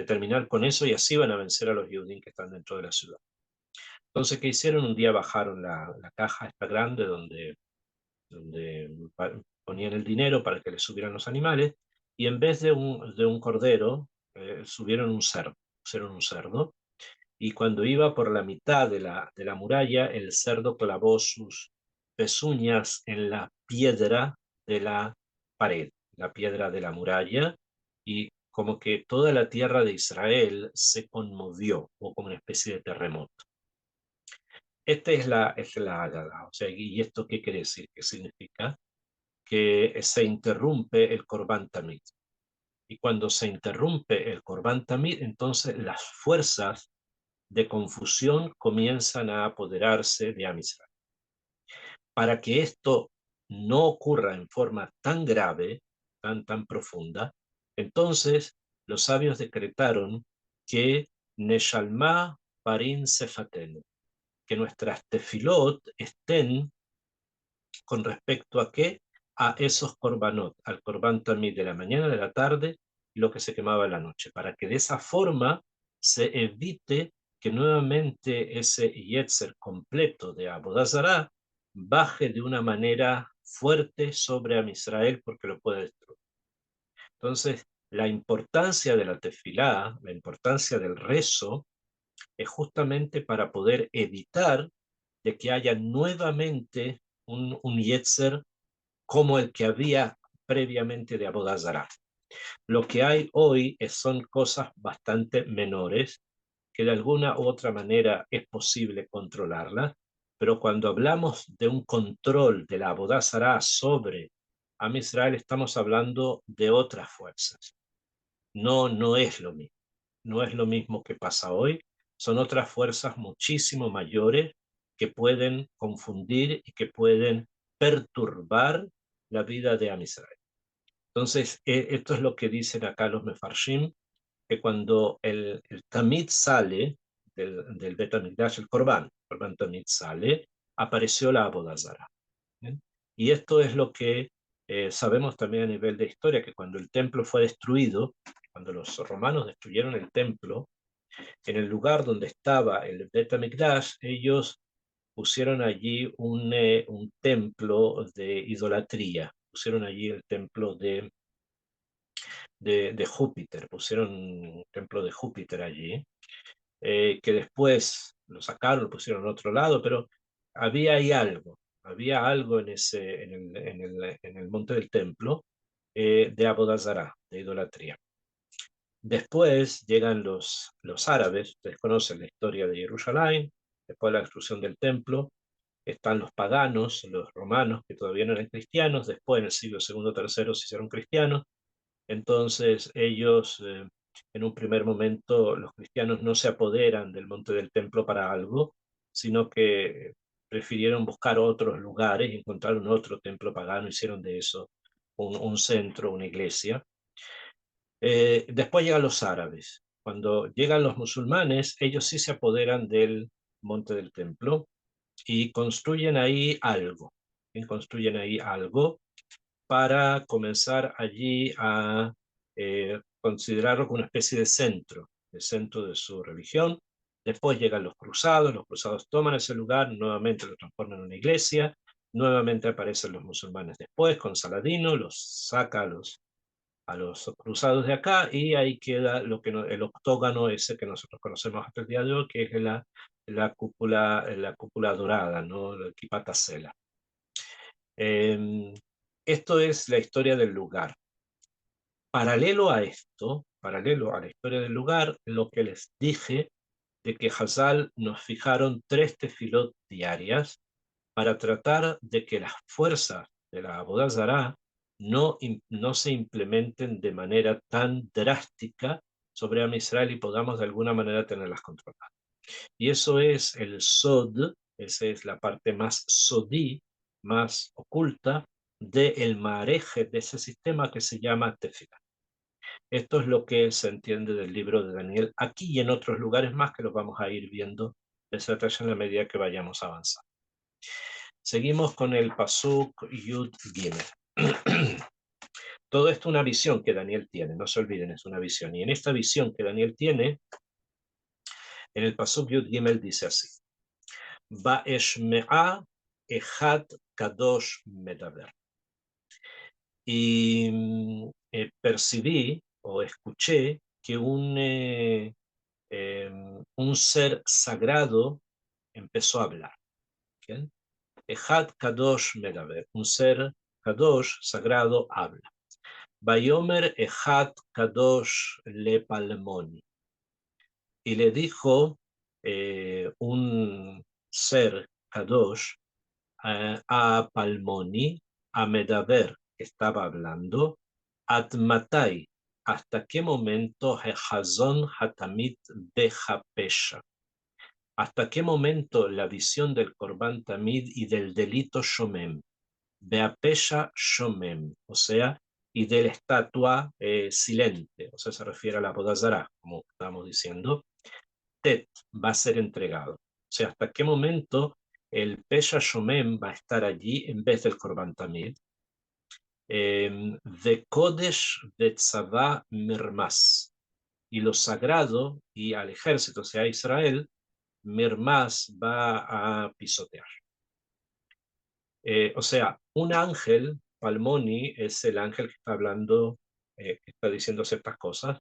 terminar con eso y así van a vencer a los Yehudim que están dentro de la ciudad. Entonces, ¿qué hicieron? Un día bajaron la caja esta grande donde ponían el dinero para que les subieran los animales, y en vez de un cordero, subieron un cerdo. Pusieron un cerdo, y cuando iba por la mitad de la muralla, el cerdo clavó sus pezuñas en la piedra de la pared, la piedra de la muralla, y como que toda la tierra de Israel se conmovió, o como una especie de terremoto. Esta es la Haggadah. O sea, ¿y esto qué quiere decir? ¿Qué significa? Que se interrumpe el Corban Tamid. Y cuando se interrumpe el Corban Tamid, entonces las fuerzas de confusión comienzan a apoderarse de Am Israel. Para que esto no ocurra en forma tan grave, tan profunda, entonces los sabios decretaron que Neshalma Parin Sefatenu, que nuestras tefilot estén con respecto a qué, a esos korbanot, al korban tamid de la mañana, de la tarde y lo que se quemaba en la noche, para que de esa forma se evite que nuevamente ese yetzer completo de Avodah Zará baje de una manera fuerte sobre Am Israel porque lo puede destruir. Entonces, la importancia de la tefilá, la importancia del rezo, es justamente para poder evitar de que haya nuevamente un yetzer como el que había previamente de Avodah Zará. Lo que hay hoy son cosas bastante menores, que de alguna u otra manera es posible controlarlas, pero cuando hablamos de un control de la Avodah Zará sobre Am Israel, estamos hablando de otras fuerzas. No es lo mismo. No es lo mismo que pasa hoy. Son otras fuerzas muchísimo mayores que pueden confundir y que pueden perturbar la vida de Am Israel. Entonces, esto es lo que dicen acá los Mefarshim, que cuando el Tamid sale del Bet HaMikdash, el Corban Tamid sale, apareció la Avodah Zará. Y esto es lo que sabemos también a nivel de historia, que cuando el templo fue destruido, cuando los romanos destruyeron el templo, en el lugar donde estaba el Bet HaMikdash, ellos pusieron allí un templo de idolatría, pusieron allí el templo de Júpiter, pusieron un templo de Júpiter allí, que después lo sacaron, lo pusieron en otro lado, pero había ahí algo, había algo en el monte del templo de Avodah Zará, de idolatría. Después llegan los árabes, ustedes conocen la historia de Jerusalén, después de la destrucción del templo, están los paganos, los romanos, que todavía no eran cristianos, después en el siglo II, III se hicieron cristianos, entonces ellos, en un primer momento, los cristianos no se apoderan del monte del templo para algo, sino que prefirieron buscar otros lugares y encontraron otro templo pagano, hicieron de eso un centro, una iglesia. Después llegan los árabes. Cuando llegan los musulmanes, ellos sí se apoderan del monte del templo y construyen ahí algo. Y construyen ahí algo para comenzar allí a considerarlo como una especie de centro de su religión. Después llegan los cruzados toman ese lugar, nuevamente lo transforman en una iglesia, nuevamente aparecen los musulmanes después con Saladino, los saca a los cruzados de acá, y ahí queda lo que el octógono ese que nosotros conocemos hasta el día de hoy, que es la cúpula dorada, ¿no? El Kipata Sela. Esto es la historia del lugar. Paralelo a esto, paralelo a la historia del lugar, lo que les dije de que Hazal nos fijaron 3 tefilot diarias para tratar de que las fuerzas de la Avodah Zará no se implementen de manera tan drástica sobre Am Israel y podamos de alguna manera tenerlas controladas. Y eso es el sod, esa es la parte más sodí, más oculta del mareje de ese sistema que se llama tefilá. Esto es lo que se entiende del libro de Daniel aquí y en otros lugares más que los vamos a ir viendo en la medida que vayamos avanzando. Seguimos con el Pasuk Yud Gimel. Todo esto es una visión que Daniel tiene, no se olviden, es una visión. Y en esta visión que Daniel tiene, en el Pasuk Yud Gimel dice así: Ba'eshme'a echad kadosh medaber. Y percibí o escuché que un ser sagrado empezó a hablar. ¿Bien? Echad kadosh medaber, un ser kadosh sagrado habla. Bayomer echad kadosh le palmoni. Y le dijo un ser kadosh a Palmoni, a Medaber, que estaba hablando, Atmatai, ¿hasta qué momento Hazon Hatamit deja pesha? ¿Hasta qué momento la visión del Corban Tamid y del delito Shomem? Beapesha Shomem, o sea, y de la estatua silente, o sea, se refiere a la Avodah Zará, como estamos diciendo. Tet va a ser entregado. O sea, ¿hasta qué momento el Pesha Shomem va a estar allí en vez del Korban Tamid? De Kodesh de Tzavá Mirmas. Y lo sagrado y al ejército, o sea, a Israel, Mirmas va a pisotear. O sea, un ángel, Palmoni, es el ángel que está hablando, que está diciendo ciertas cosas,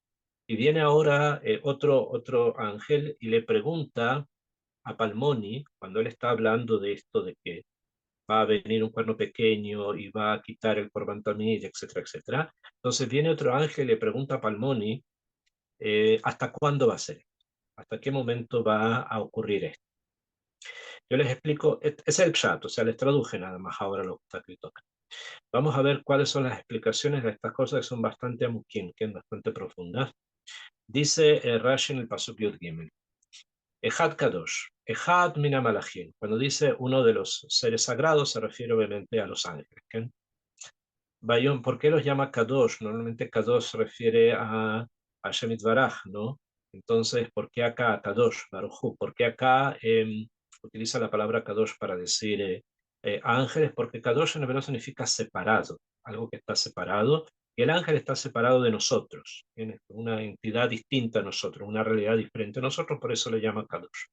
y viene ahora otro ángel y le pregunta a Palmoni, cuando él está hablando de esto, de que va a venir un cuerno pequeño y va a quitar el Corban Tamid, etcétera, etcétera. Entonces viene otro ángel y le pregunta a Palmoni, ¿hasta cuándo va a ser? ¿Hasta qué momento va a ocurrir esto? Yo les explico, es el chat, o sea, les traduje nada más ahora lo que está escrito acá. Vamos a ver cuáles son las explicaciones de estas cosas que son bastante amuquín, que son bastante profundas. Dice Rashi en el Pasuk Yud Gimel: Echad Kadosh, Echad Mina Malachim. Cuando dice uno de los seres sagrados, se refiere obviamente a los ángeles. ¿Okay? Bayón, ¿por qué los llama Kadosh? Normalmente Kadosh se refiere a Shemit Baraj, ¿no? Entonces, ¿por qué acá Kadosh, Barujú? ¿Por qué acá utiliza la palabra Kadosh para decir ángeles? Porque Kadosh en hebreo significa separado, algo que está separado, y el ángel está separado de nosotros, tiene una entidad distinta a nosotros, una realidad diferente a nosotros, por eso le llama Kadosh.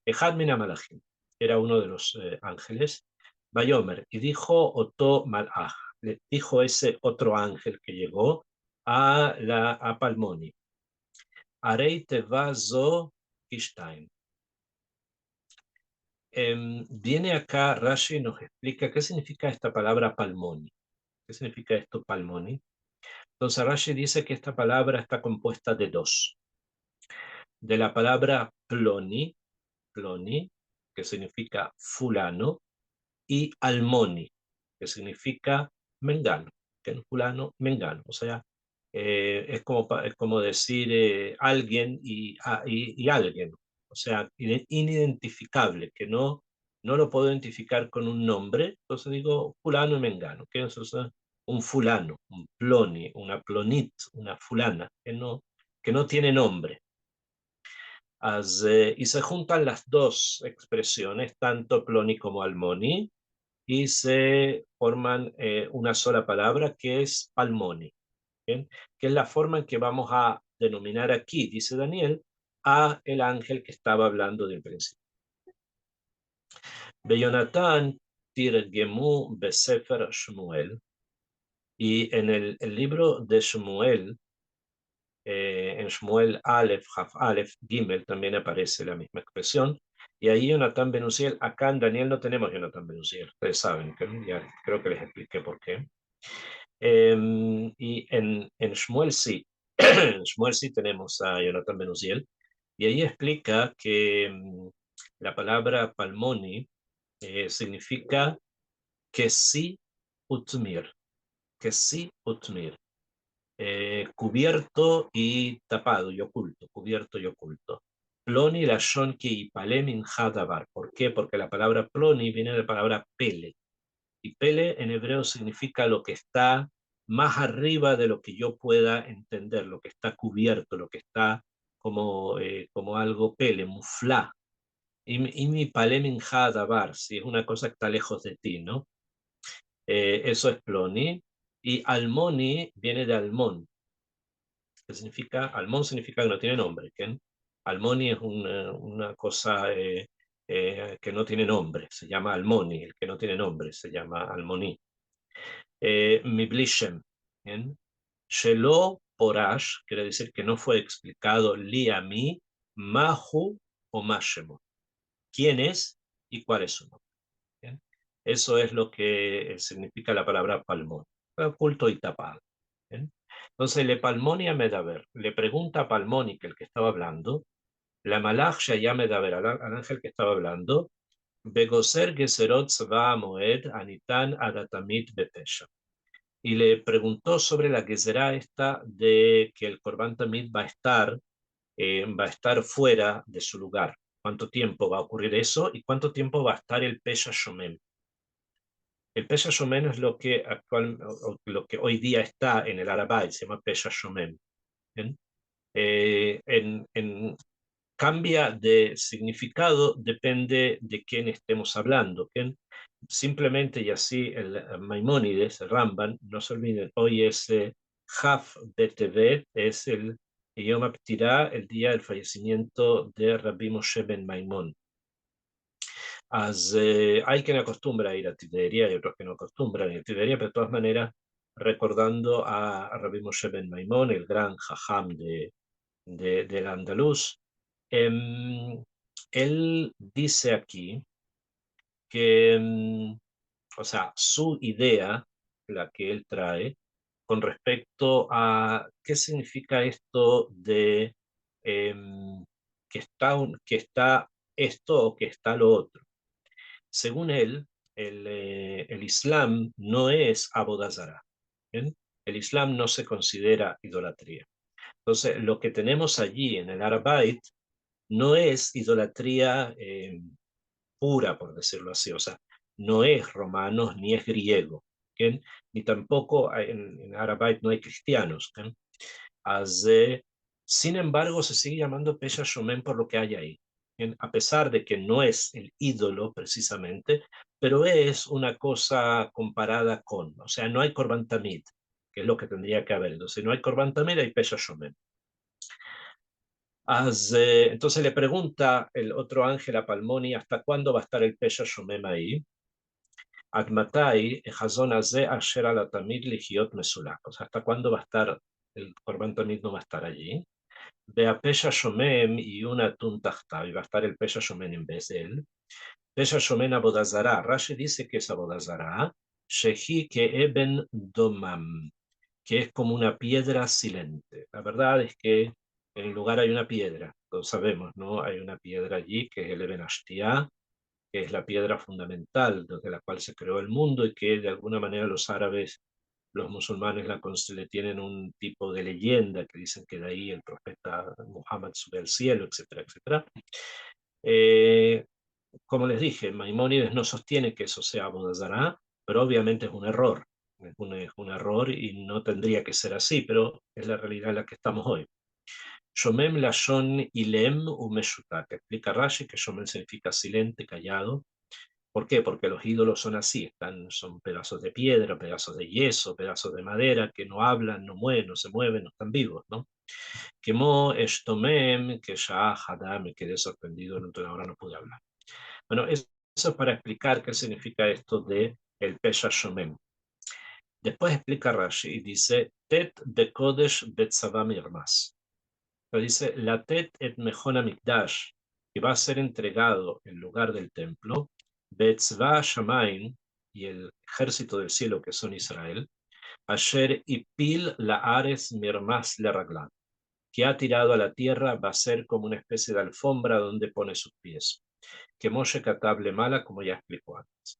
Ejad Mina Malachim era uno de los ángeles. Bayomer, y dijo Oto Malach, le dijo ese otro ángel que llegó a Palmoni: Arei teva zo ishtaim. Viene acá Rashi y nos explica qué significa esta palabra Palmoni. ¿Qué significa esto Palmoni? Entonces Rashi dice que esta palabra está compuesta de 2. De la palabra ploni, que significa fulano, y almoni, que significa mengano, que es fulano, mengano. O sea, es como decir alguien y alguien. O sea, inidentificable, que no lo puedo identificar con un nombre. Entonces digo fulano y mengano, que es, o sea, un fulano, un ploni, una plonit, una fulana, que no tiene nombre. Y se juntan las dos expresiones, tanto ploni como almoni, y se forman una sola palabra que es palmoni, ¿bien? Que es la forma en que vamos a denominar aquí, dice Daniel, a el ángel que estaba hablando del principio. Beyonatán tirgemu besefer Shmuel, y en el libro de Shmuel, en Shmuel Aleph, Haf Aleph, Gimel, también aparece la misma expresión. Y ahí Jonatán Ben Uziel, acá en Daniel no tenemos Jonatán Ben Uziel, ustedes saben, que ya creo que les expliqué por qué. Y en Shmuel sí, en Shmuel sí tenemos a Jonatán Ben Uziel, y ahí explica que la palabra palmoni significa que sí utmir, que sí utmir. Cubierto y tapado y oculto, cubierto y oculto. Ploni lashon ki ipalem min hadabar. ¿Por qué? Porque la palabra ploni viene de la palabra pele. Y pele en hebreo significa lo que está más arriba de lo que yo pueda entender, lo que está cubierto, lo que está como algo pele, muflá. Y mi palem min hadabar, si es una cosa que está lejos de ti, ¿no? Eso es ploni. Y almoni viene de almón, que significa, Almón significa que no tiene nombre. ¿Quién? Almoni es una cosa que no tiene nombre, se llama Almoni, el que no tiene nombre se llama Almoni. Miblishem, ¿bien? Shelo Porash, quiere decir que no fue explicado li a mí, Mahu o Mashemo. ¿Quién es y cuál es su nombre? ¿Bien? Eso es lo que significa la palabra palmón, oculto y tapado. ¿Bien? Entonces, le Palmoni a Medaber, le pregunta a Palmoni, que el que estaba hablando, la Malach ya Medaber, al ángel que estaba hablando, Begoser Geserot Zva Moed Anitan Adatamit Betesha. Y le preguntó sobre la Gezerá esta de que el Corban Tamid va a estar fuera de su lugar. ¿Cuánto tiempo va a ocurrir eso? ¿Y cuánto tiempo va a estar el Pesha Shomem? El Pesha Shomem es lo que hoy día está en el Arabay, se llama Pesha Shomem. Cambia de significado, depende de quién estemos hablando. Simplemente, y así el Maimónides, el Ramban, no se olviden, hoy es Haf Betevet, es el Yom HaPtirá, el día del fallecimiento de Rabbi Moshe ben Maimón. Hay quien acostumbra a ir a Tiberia y otros que no acostumbran a ir a Tiberia, pero de todas maneras recordando a Rabbi Moshe ben Maimón, el gran jajam del andaluz. Él dice aquí que, o sea, su idea, la que él trae, con respecto a qué significa esto de que está esto o que está lo otro. Según él, el Islam no es abodazara. El Islam no se considera idolatría. Entonces, lo que tenemos allí en el Arabait no es idolatría pura, por decirlo así, o sea, no es romano ni es griego, ¿bien? Ni tampoco en Arabait no hay cristianos. ¿Bien? Sin embargo, se sigue llamando Pesha Shomen por lo que hay ahí, ¿bien? A pesar de que no es el ídolo precisamente, pero es una cosa comparada con, o sea, no hay Korban Tamid, que es lo que tendría que haber. Entonces, no hay Korban Tamid, hay Pesha Shomen. Entonces le pregunta el otro ángel a Palmoni, ¿hasta cuándo va a estar el Pesha Shomem ahí? Admatai, Hazon Aze, Asher Alatamid, Ligiot Mesulak. O sea, ¿hasta cuándo va a estar el Corban Tamid? No va a estar allí. Ve a Pesha Shomem y una Tuntachta, y va a estar el Pesha Shomem en vez de él. Pesha Shomen Abodazara. Rashi dice que es Abodazara. Shehi que Eben Domam, que es como una piedra silente. La verdad es que en el lugar hay una piedra, lo sabemos, ¿no? Hay una piedra allí que es el Eben Ashtiá, que es la piedra fundamental desde la cual se creó el mundo y que de alguna manera los árabes, los musulmanes le tienen un tipo de leyenda que dicen que de ahí el profeta Muhammad sube al cielo, etcétera, etcétera. Eh, como les dije, Maimónides no sostiene que eso sea Abodazará, pero obviamente es un error. Es un error y no tendría que ser así, pero es la realidad en la que estamos hoy. Shomem lashon ilem umeshuta, que explica Rashi que Shomem significa silente, callado. ¿Por qué? Porque los ídolos son así, son pedazos de piedra, pedazos de yeso, pedazos de madera que no hablan, no mueven, no se mueven, no están vivos, ¿no? Quemó Estomem, que ya Hadá, me quedé sorprendido, ahora no pude hablar. Bueno, eso es para explicar qué significa esto de el Pesha Shomem. Después explica Rashi y dice, Tet de Kodesh Betzavá Mirmas. Pero dice, la Tet et Mejona Mikdash, que va a ser entregado en lugar del templo, Betzvah Shamaim, y el ejército del cielo que son Israel, Asher Ipil la Ares Mirmas le Raglan, que ha tirado a la tierra, va a ser como una especie de alfombra donde pone sus pies. Que Moshe Katable Mala, como ya explicó antes.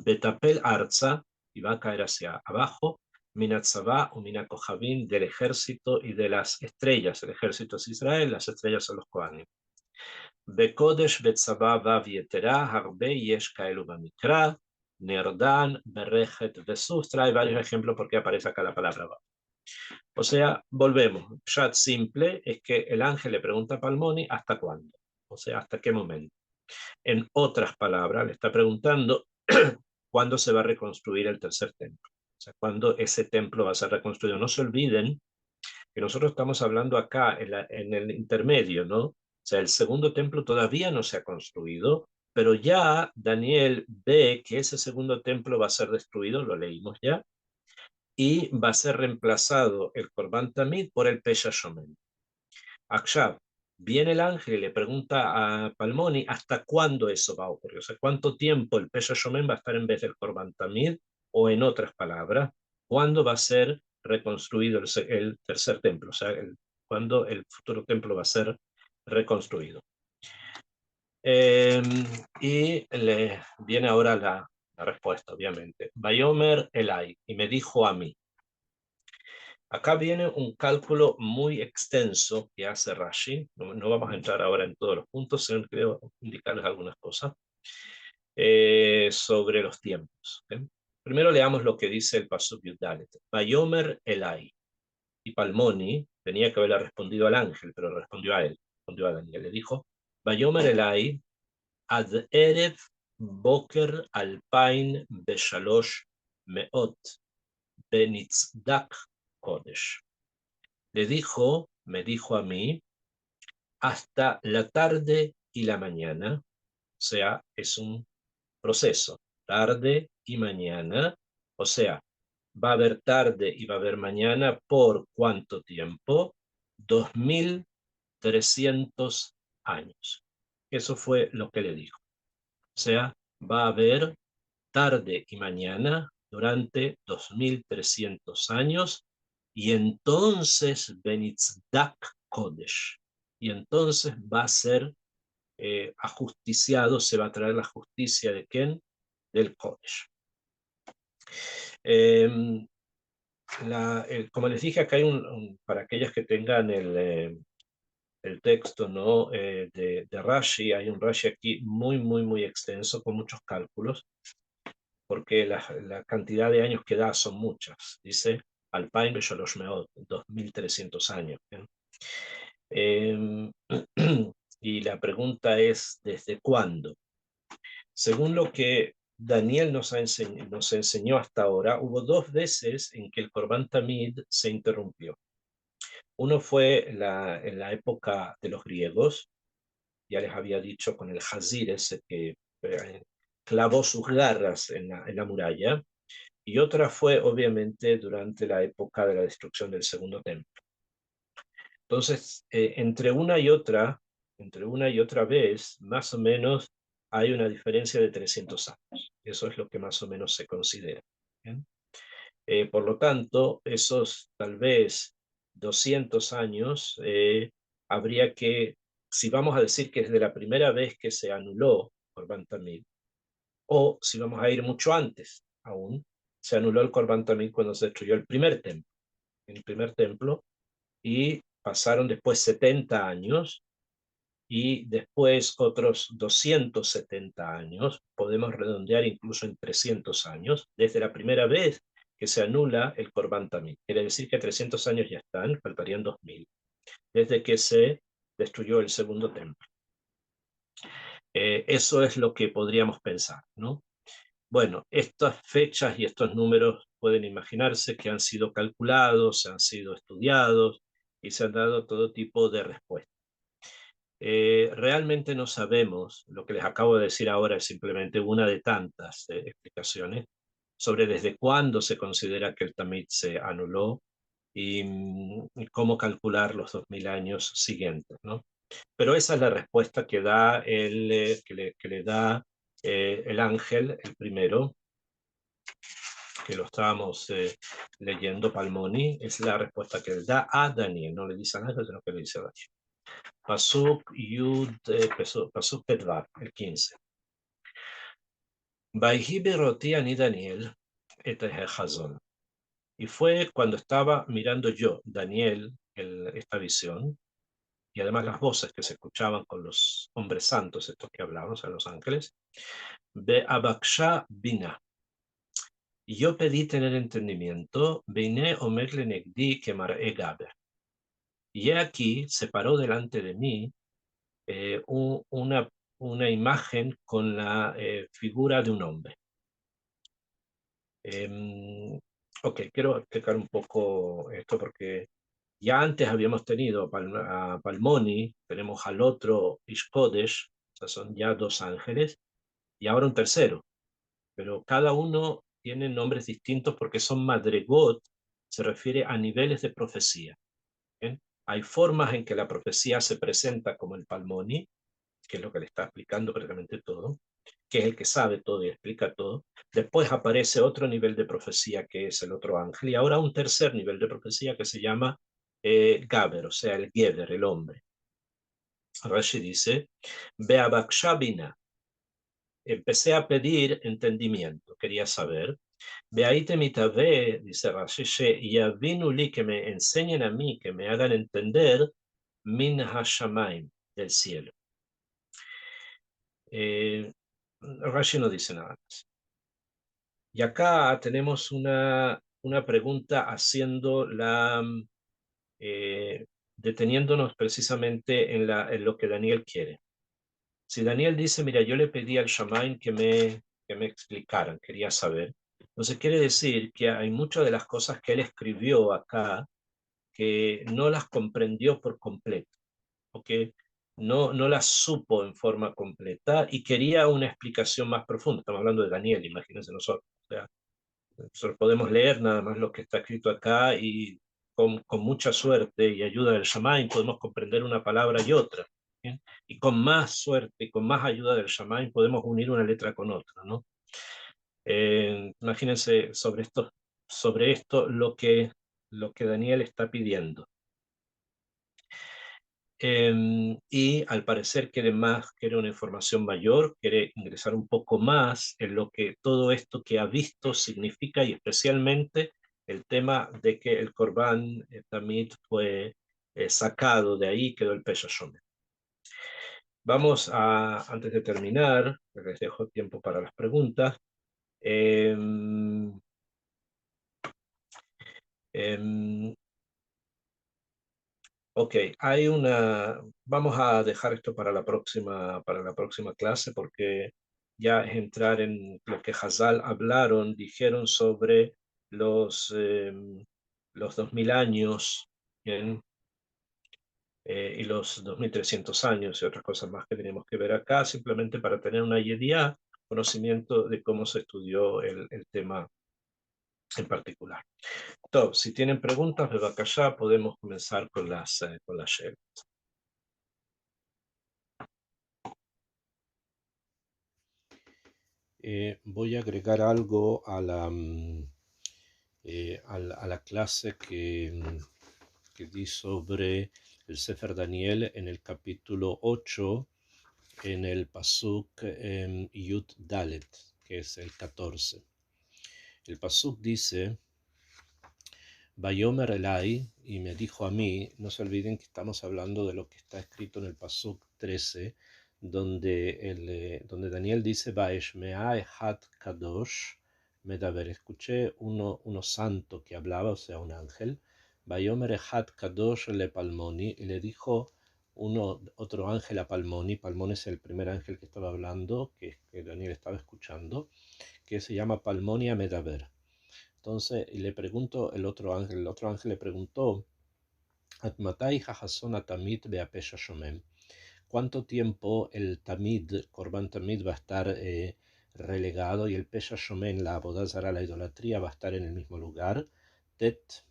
Betapel Arza, y va a caer hacia abajo, Minatzabá o Minakohavim, del ejército y de las estrellas. El ejército es Israel, las estrellas son los Kohanim. Bekodesh Betzabá Vav Yetera, Harbe Yesh Kaelu Bamikra, Nerdan, Berejet Vesuf. Trae varios ejemplos porque aparece acá la palabra Vav. O sea, volvemos. Chat simple es que el ángel le pregunta a Palmoni hasta cuándo. O sea, hasta qué momento. En otras palabras, le está preguntando cuándo se va a reconstruir el tercer templo. O sea, cuándo ese templo va a ser reconstruido. No se olviden que nosotros estamos hablando acá en el intermedio, ¿no? O sea, el segundo templo todavía no se ha construido, pero ya Daniel ve que ese segundo templo va a ser destruido, lo leímos ya, y va a ser reemplazado el Korban Tamid por el Pesha Shomen. Akshav, viene el ángel y le pregunta a Palmoni hasta cuándo eso va a ocurrir, o sea, cuánto tiempo el Pesha Shomen va a estar en vez del Korban Tamid, o en otras palabras, cuándo va a ser reconstruido el tercer templo, o sea, cuándo el futuro templo va a ser reconstruido. Y le viene ahora la respuesta, obviamente. Bayomer Elai, y me dijo a mí. Acá viene un cálculo muy extenso que hace Rashi. No vamos a entrar ahora en todos los puntos, sino quiero indicarles algunas cosas sobre los tiempos. ¿Okay? Primero leamos lo que dice el Pasuk Yudalet. Bayomer Elai. Y Palmoni tenía que haberle respondido al ángel, pero respondió a él, respondió a Daniel. Le dijo, Bayomer Elai ad erev boker alpain beshalosh meot benitzdak kodesh. Me dijo a mí, hasta la tarde y la mañana, o sea, es un proceso, tarde y mañana, o sea, va a haber tarde y va a haber mañana por ¿cuánto tiempo? 2300 años. Eso fue lo que le dijo. O sea, va a haber tarde y mañana durante 2300 años, y entonces Benitzdak Kodesh, y entonces va a ser ajusticiado, se va a traer la justicia de Ken, del Kodesh. Como les dije, acá hay para aquellos que tengan el texto, ¿no? de Rashi, hay un Rashi aquí muy, muy, muy extenso, con muchos cálculos, porque la cantidad de años que da son muchas. Dice, Alpain Beshalosh Meot, 2300 años. Y la pregunta es, ¿desde cuándo? Según lo que Daniel nos enseñó hasta ahora, hubo dos veces en que el Korban Tamid se interrumpió. Uno fue en la época de los griegos, ya les había dicho, con el Hazir ese que clavó sus garras en la muralla, y otra fue obviamente durante la época de la destrucción del segundo templo. Entonces, entre una y otra vez, más o menos hay una diferencia de 300 años. Eso es lo que más o menos se considera. Por lo tanto, esos tal vez 200 años, habría que, si vamos a decir que es de la primera vez que se anuló Korban Tamid, o si vamos a ir mucho antes aún, se anuló el Korban Tamid cuando se destruyó el primer templo, y pasaron después 70 años, y después otros 270 años, podemos redondear incluso en 300 años, desde la primera vez que se anula el Korban Tamid. Quiere decir que 300 años ya están, faltarían 2000, desde que se destruyó el segundo templo. Eso es lo que podríamos pensar, ¿no? Bueno, estas fechas y estos números pueden imaginarse que han sido calculados, han sido estudiados y se han dado todo tipo de respuestas. Realmente no sabemos, lo que les acabo de decir ahora es simplemente una de tantas explicaciones sobre desde cuándo se considera que el Tamid se anuló y cómo calcular los 2000 años siguientes, ¿no? Pero esa es la respuesta que da que le da el ángel, el primero, que lo estábamos leyendo, Palmoni, es la respuesta que le da a Daniel, no le dice a nadie, sino que le dice a Daniel. Pasuk Yud, Pasuk Pedvar, el 15. Vaihi beroti ani Daniel et hazon. Y fue cuando estaba mirando yo, Daniel, esta visión, y además las voces que se escuchaban con los hombres santos, estos que hablaban, o sea, los ángeles, Be abaksha bina. Y yo pedí tener entendimiento, Beiné omer lenegdi kemar egaber. Y he aquí, se paró delante de mí eh, un- una, una imagen con la figura de un hombre. Em, ok, quiero explicar un poco esto porque ya antes habíamos tenido a Palmoni, tenemos al otro Ishkodesh, o sea, son ya dos ángeles, y ahora un tercero, pero cada uno tiene nombres distintos porque son madregot, se refiere a niveles de profecía. ¿Bien? Hay formas en que la profecía se presenta como el Palmoni, que es lo que le está explicando prácticamente todo, que es el que sabe todo y explica todo. Después aparece otro nivel de profecía que es el otro ángel, y ahora un tercer nivel de profecía que se llama Gaber, o sea, el Geber, el hombre. Rashi dice, Beabakshabina, empecé a pedir entendimiento, quería saber. Veaite mitave, dice Rashi, yavinu li, que me enseñen a mí, que me hagan entender, min hashamaim, del cielo. Eh, Rashi no dice nada más. Y acá tenemos una pregunta haciendo deteniéndonos precisamente en lo que Daniel quiere. Si Daniel dice, mira, yo le pedí al Shamaim que me explicaran, quería saber. Entonces quiere decir que hay muchas de las cosas que él escribió acá que no las comprendió por completo, o que no las supo en forma completa y quería una explicación más profunda. Estamos hablando de Daniel, imagínense nosotros. O sea, nosotros podemos leer nada más lo que está escrito acá y con mucha suerte y ayuda del Shamaim podemos comprender una palabra y otra. ¿Bien? Y con más suerte y con más ayuda del Shamaim podemos unir una letra con otra, ¿no? Imagínense sobre esto lo que Daniel está pidiendo. Y al parecer quiere una información mayor, quiere ingresar un poco más en lo que todo esto que ha visto significa y especialmente el tema de que el Corban Tamid fue sacado de ahí, quedó el Pesha Shomer. Antes de terminar, les dejo tiempo para las preguntas. em, em, Ok, vamos a dejar esto para la próxima clase porque ya es entrar en lo que Hazal hablaron, dijeron sobre los 2000 años ¿bien? Y los 2300 años y otras cosas más que tenemos que ver acá, simplemente para tener una idea, conocimiento de cómo se estudió el tema en particular. Entonces, si tienen preguntas, de acá podemos comenzar con las shares. Voy a agregar algo a a la clase que di sobre el Sefer Daniel en el capítulo 8, en el Pasuk Yud Dalet, que es el 14. El Pasuk dice, Bayomer Elai, y me dijo a mí, no se olviden que estamos hablando de lo que está escrito en el Pasuk 13, donde Daniel dice, Baeshmea Ehat Kadosh, Medaber, escuché uno santo que hablaba, o sea, un ángel, Bayomer Ehat Kadosh le Palmoni, y le dijo otro ángel a Palmoni. Palmoni es el primer ángel que estaba hablando, que Daniel estaba escuchando, que se llama Palmoni Medaber. Entonces le preguntó el otro ángel le preguntó, Atmatai Hajason Atamid Beapesha Shomem. ¿Cuánto tiempo el Tamid, Korban Tamid, va a estar relegado y el Pesha Shomen, la Avodah Zará, la idolatría, va a estar en el mismo lugar? Tet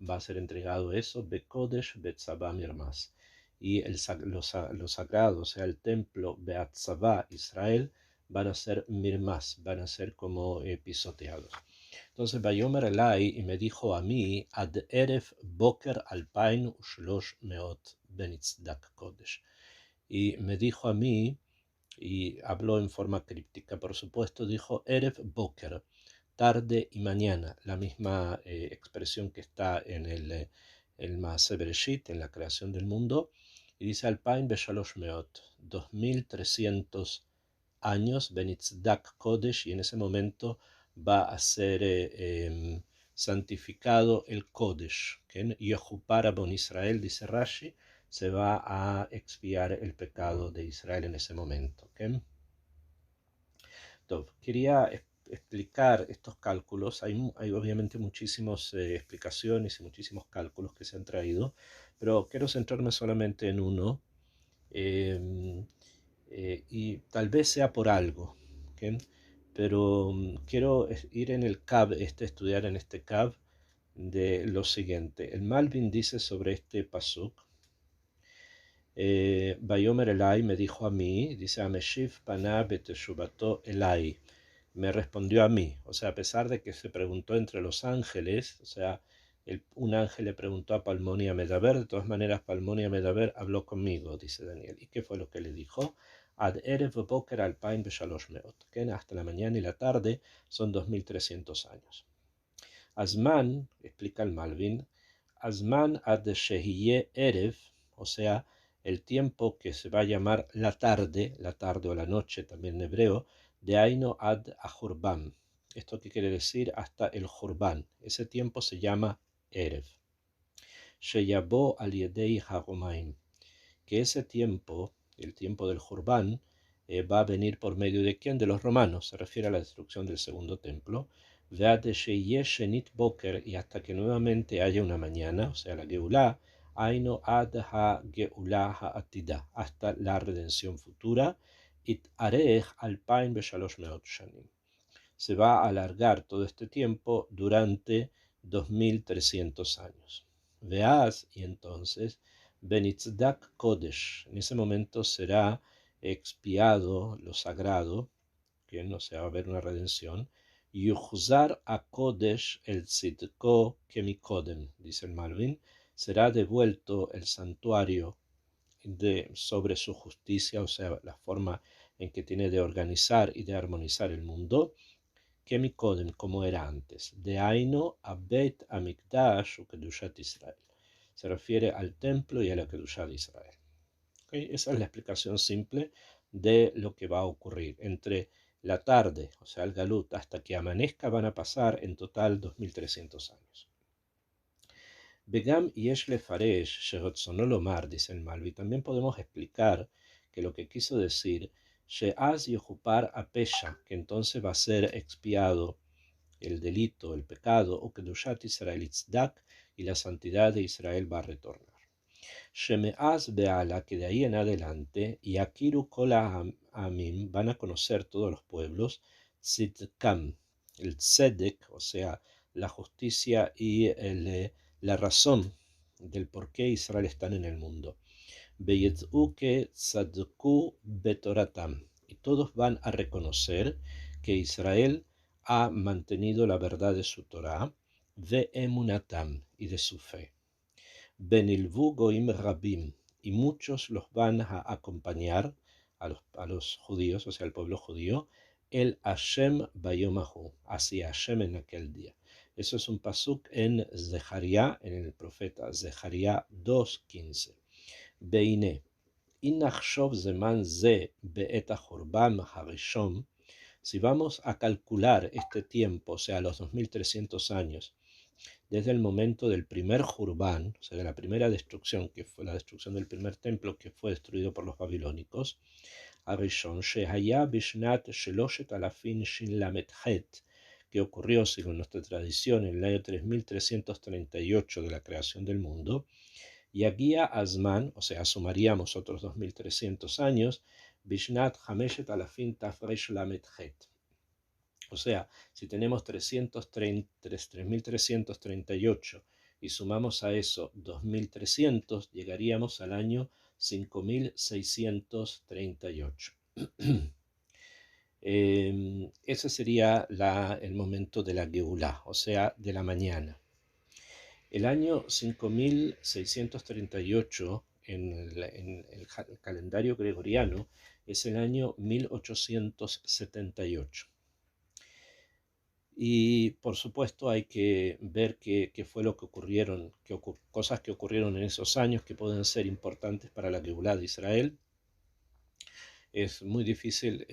va a ser entregado eso, Bekodesh Betzabá Mirmas. Y los sagrados, o sea, el templo Beatzabá, Israel, van a ser Mirmas, van a ser como pisoteados. Entonces, Bayomer Elai, y me dijo a mí, Ad Eref Boker Alpain Ushlosh Meot Benitzdak Kodesh. Y me dijo a mí, y habló en forma críptica, por supuesto, dijo Erev Boker, tarde y mañana, la misma expresión que está en el Maaseh Bereshit, en la creación del mundo, y dice Alpain Beshalosh Meot, 2300 años, Benitzdak Kodesh, y en ese momento va a ser santificado el Kodesh, que Yehupara Bon Israel, dice Rashi, se va a expiar el pecado de Israel en ese momento. ¿Okay? Entonces, quería explicar estos cálculos. Hay obviamente muchísimas explicaciones y muchísimos cálculos que se han traído, pero quiero centrarme solamente en uno, y tal vez sea por algo. ¿Okay? Pero quiero ir en el CAB, estudiar en este CAB de lo siguiente. El Malvin dice sobre este pasuk, Bayomer Elai me dijo a mí, dice Ameshiv Paná Beteshubato Elai, me respondió a mí, o sea, a pesar de que se preguntó entre los ángeles, o sea, un ángel le preguntó a Palmoni Medaber, de todas maneras Palmoni Medaber habló conmigo, dice Daniel. ¿Y qué fue lo que le dijo? Ad Erev Boker Alpain Beshalosh Meot, que hasta la mañana y la tarde son 2300 años. Asman, explica el Malvin, Asman ad Shehiye Erev, o sea, el tiempo que se va a llamar la tarde o la noche también en hebreo, de Aino ad Ahurban. ¿Esto qué quiere decir? Hasta el Jurban. Ese tiempo se llama Erev. Sheyabo al Yedei Haromaim. Que ese tiempo, el tiempo del Jurban, va a venir por medio de quién? De los romanos. Se refiere a la destrucción del segundo templo. Veate Sheye Shenit Boker, y hasta que nuevamente haya una mañana, o sea, la Geulah, Aino ad ha Geulah ha'atida, hasta la redención futura. It arej alpain beshalosh meot shanim. Se va a alargar todo este tiempo durante 2300 años. Veas, y entonces, Benitzdak Kodesh, en ese momento será expiado lo sagrado, que no se va a ver una redención, Yuhzar a Kodesh el Tzidko Kemikodem, dice el Malvin, será devuelto el santuario sobre su justicia, o sea, la forma en que tiene de organizar y de armonizar el mundo, Kemikodem, como era antes, de Aino a Bet Amikdash u Kedushat Israel. Se refiere al templo y a la Kedushat de Israel. ¿Okay? Esa es la explicación simple de lo que va a ocurrir. Entre la tarde, o sea, el Galut, hasta que amanezca van a pasar en total 2300 años. Begam yesh lefaresh sherotzonó lomar, dice el Malvi, también podemos explicar que lo que quiso decir, she'az yehupar apesha, que entonces va a ser expiado el delito, el pecado, o kedushat Israel itzdak, y la santidad de Israel va a retornar. Shemeaz beala, que de ahí en adelante, y akiru kola amim, van a conocer todos los pueblos, tzidkam, el tzedek, o sea, la justicia y la razón del por qué Israel está en el mundo. Beyetzu que tzadku betoratam, y todos van a reconocer que Israel ha mantenido la verdad de su Torah, ve emunatam, y de su fe. Benilvu goim rabim, y muchos los van a acompañar a los judíos, o sea, al pueblo judío, el Hashem bayomahu, hacia Hashem en aquel día. Eso es un pasuk en Zeharia, en el profeta Zeharia 2:15. Beine, inachshov zeman ze be'et ha'churban harishon, si vamos a calcular este tiempo, o sea, los 2300 años, desde el momento del primer Jurban, o sea, de la primera destrucción, que fue la destrucción del primer templo que fue destruido por los babilónicos, Arishon Shehaya Bishnat Sheloshet Alafin Shin Lamet Het, que ocurrió, según nuestra tradición, en el año 3338 de la creación del mundo, y aquí a Azman, o sea, sumaríamos otros 2300 años, Bishnat Hameshet Alafin Tafresh Lamet Het. O sea, si tenemos 3338 y sumamos a eso 2300, llegaríamos al año 5638. Ese sería el momento de la Geulá, o sea, de la mañana. El año 5638 en el calendario gregoriano es el año 1878. Y por supuesto hay que ver qué fue lo que ocurrieron, cosas que ocurrieron en esos años que pueden ser importantes para la Geulá de Israel. Es muy difícil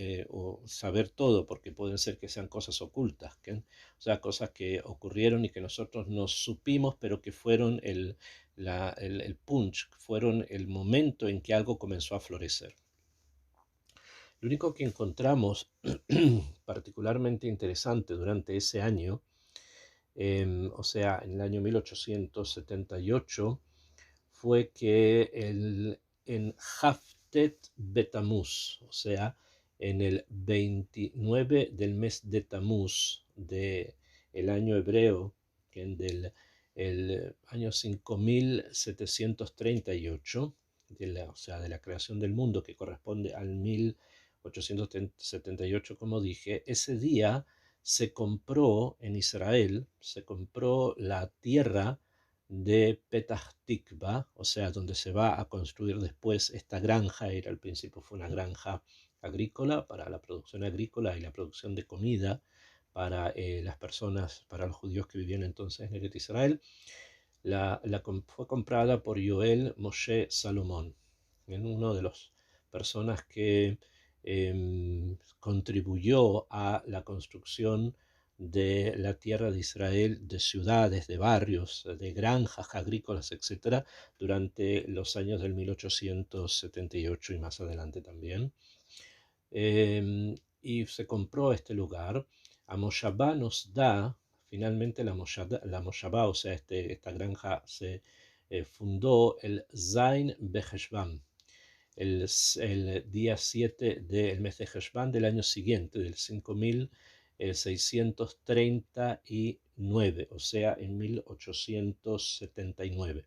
saber todo porque pueden ser que sean cosas ocultas, o sea, cosas que ocurrieron y que nosotros no supimos, pero que fueron el punch, fueron el momento en que algo comenzó a florecer. Lo único que encontramos particularmente interesante durante ese año, o sea, en el año 1878, fue que en Haftet Betamuz, o sea, en el 29 del mes de Tamuz del año hebreo, del el año 5738, o sea, de la creación del mundo, que corresponde al 1878, como dije, ese día se compró en Israel, se compró la tierra de Petah Tikva, o sea, donde se va a construir después esta granja. Al principio fue una granja agrícola para la producción agrícola y la producción de comida para las personas, para los judíos que vivían entonces en Eretz Israel. Fue comprada por Yoel Moshe Salomón, uno de las personas que contribuyó a la construcción de la tierra de Israel, de ciudades, de barrios, de granjas agrícolas, etc., durante los años del 1878 y más adelante también. Y se compró este lugar. A Moshavá nos da, finalmente la Moshavá, o sea, esta granja se fundó el Zain Beheshvan, el día 7 del mes de Heshvan del año siguiente, del 5639, o sea, en 1879.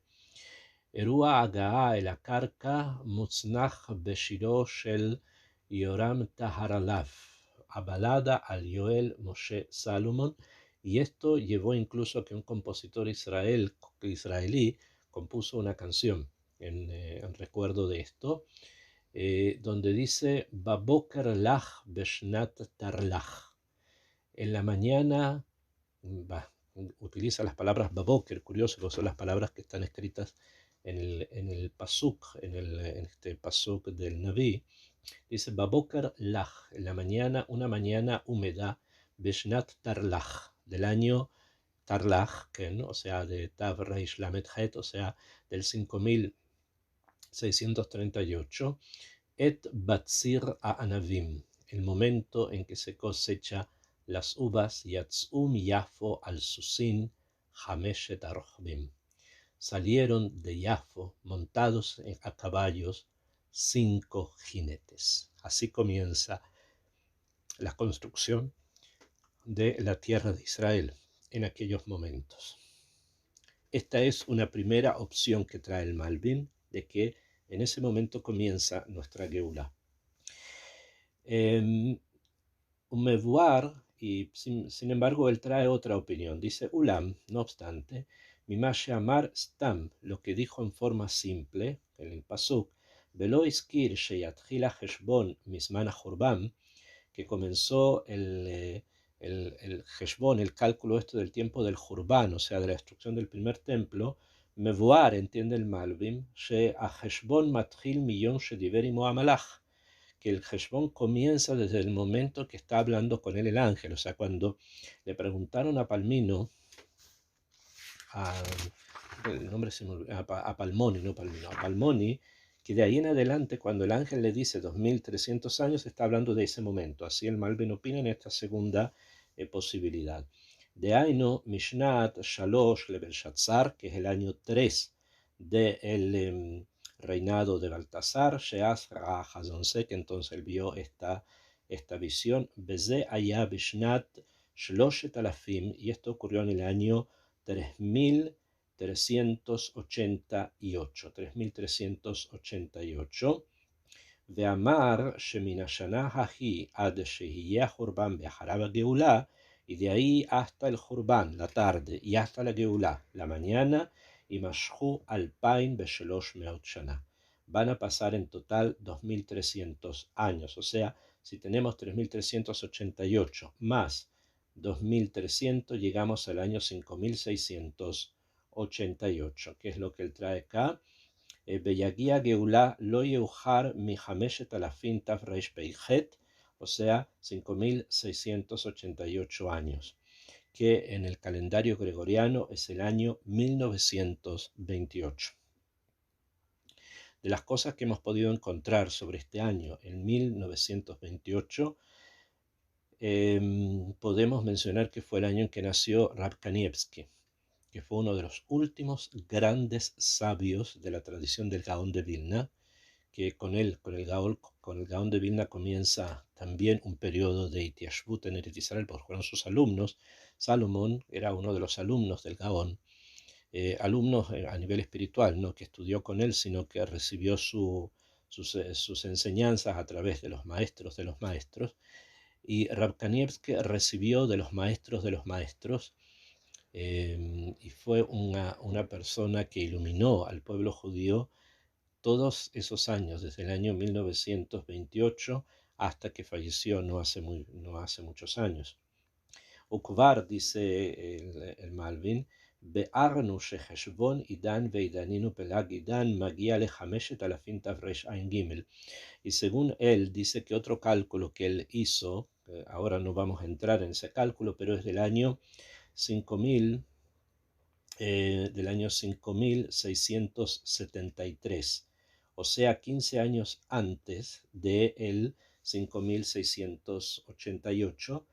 Erua Agaa el Akarka Mutznach Beshiro Shel Yoram Taharalaf, abalada al Yoel Moshe Salomon, y esto llevó incluso a que un compositor israelí compuso una canción en recuerdo de esto, donde dice Baboker lach beshnat tarlach. En la mañana, utiliza las palabras baboker, curioso, que son las palabras que están escritas en el pasuk, en este pasuk del Naví. Dice Baboker lach, en la mañana, una mañana húmeda, beshnat tarlach, del año Tarlach, o sea, de Tav Reish Lamed Het, o sea, del 5638, Et Batzir a Anavim, el momento en que se cosecha las uvas, Yatzum Yafo al Susin, Hameshet Arochbim. Salieron de Yafo montados a caballos 5 jinetes. Así comienza la construcción de la tierra de Israel en aquellos momentos. Esta es una primera opción que trae el Malbim, de que en ese momento comienza nuestra Geulá. Un Mevuar, y sin embargo él trae otra opinión. Dice Ulam, no obstante, Mimashe Amar Stam, lo que dijo en forma simple, en el Pasuk, Velo Iskir Sheyatchila Heshbon Mismana Jorbam, que comenzó el Heshbon, el cálculo del tiempo del Jurban, o sea, de la destrucción del primer templo. Mevuar, entiende el Malbim, She a Heshbon Matchil Millón Shediver Imo Amalach, que el Heshbon comienza desde el momento que está hablando con él el ángel. O sea, cuando le preguntaron a Palmino el nombre se me olvidó, a Palmoni, no Palmino, a Palmoni, que de ahí en adelante, cuando el ángel le dice 2300 años, está hablando de ese momento. Así el Malbim opina en esta segunda posibilidad. De Aino, Mishnat Shalosh le Belshazzar, que es el año 3 del reinado de Baltasar, Sheaz Ra Hazonsek, entonces él vio esta visión, Beze Aya Bishnat Shloshet Alafim, y esto ocurrió en el año 3388. Veamar Shemin Hashana Hahi ad Shehiyeh Hurban Beharab Geulá, y de ahí hasta el Hurban, la tarde, y hasta la Geulá, la mañana, y Mashhu Alpain Beshelosh Meot Shana. Van a pasar en total 2300 años, o sea, si tenemos 3388 más 2300, llegamos al año 5688, que es lo que él trae acá. Beyagia Geulá lo yeujar mi hameshet alafin tav reish peijet, o sea, 5688 años, que en el calendario gregoriano es el año 1928. De las cosas que hemos podido encontrar sobre este año, en 1928, podemos mencionar que fue el año en que nació Rab Kanievsky, que fue uno de los últimos grandes sabios de la tradición del Gaón de Vilna, que con el Gaón de Vilna comienza también un periodo de Itiashvut en Eretz Israel, porque fueron sus alumnos. Salomón era uno de los alumnos del Gaón, alumnos a nivel espiritual, no que estudió con él, sino que recibió sus enseñanzas a través de los maestros, y Rab Kanievsky recibió de los maestros, y fue una persona que iluminó al pueblo judío todos esos años, desde el año 1928 hasta que falleció no hace muchos años. Ukvar, dice el Malbim, Be'arnu sheheshbon idan veidaninu pelag idan magia lehameshet alafin tavresh ain gimel. Y según él, dice que otro cálculo que él hizo, ahora no vamos a entrar en ese cálculo, pero es del año 5673, o sea, 15 años antes del 5688,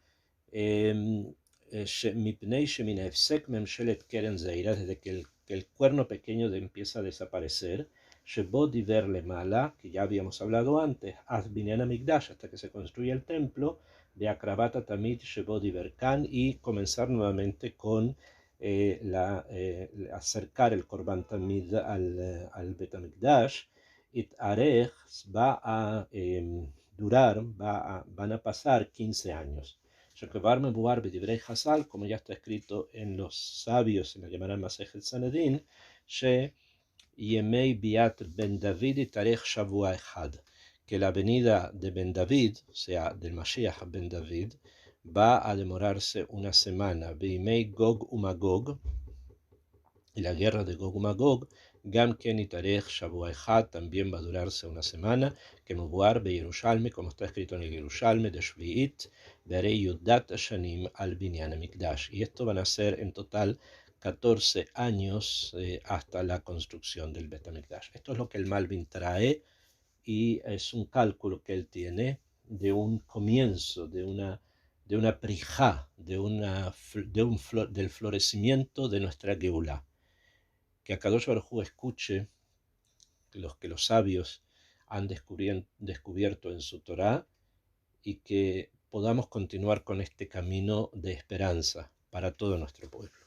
desde que el cuerno pequeño empieza a desaparecer, Shebo Diver Lemala, que ya habíamos hablado antes, Az Binyan Hamikdash, hasta que se construye el templo, de Akrabata Tamid Shebo Diver Kan, y comenzar nuevamente con acercar el Korban Tamid al Bet Hamikdash. It Arech va a van a pasar 15 años. Como ya está escrito en los sabios, en la Gemara Masejet Sanedrin, Yemei Biat Ben David y Tarech Shavua Echad, que la venida de Ben David, o sea, del Mashiach Ben David, va a demorarse una semana. Beimei Gog Umagog, y la guerra de Gog Umagog, Gam Ken y Tarech Shavua Echad, también va a durarse una semana, que Mubuar Be Yerushalme, como está escrito en el Yerushalme de Shvi'it, Berei Yudat Shanim al Binyan Hamikdash. Y esto van a ser en total 14 años hasta la construcción del Bet Hamikdash. Esto es lo que el Malbim trae, y es un cálculo que él tiene de un comienzo, de una prijá, del florecimiento de nuestra Geulá. Que Akadosh Baruj Hu escuche que los sabios han descubierto en su Torá, y que podamos continuar con este camino de esperanza para todo nuestro pueblo.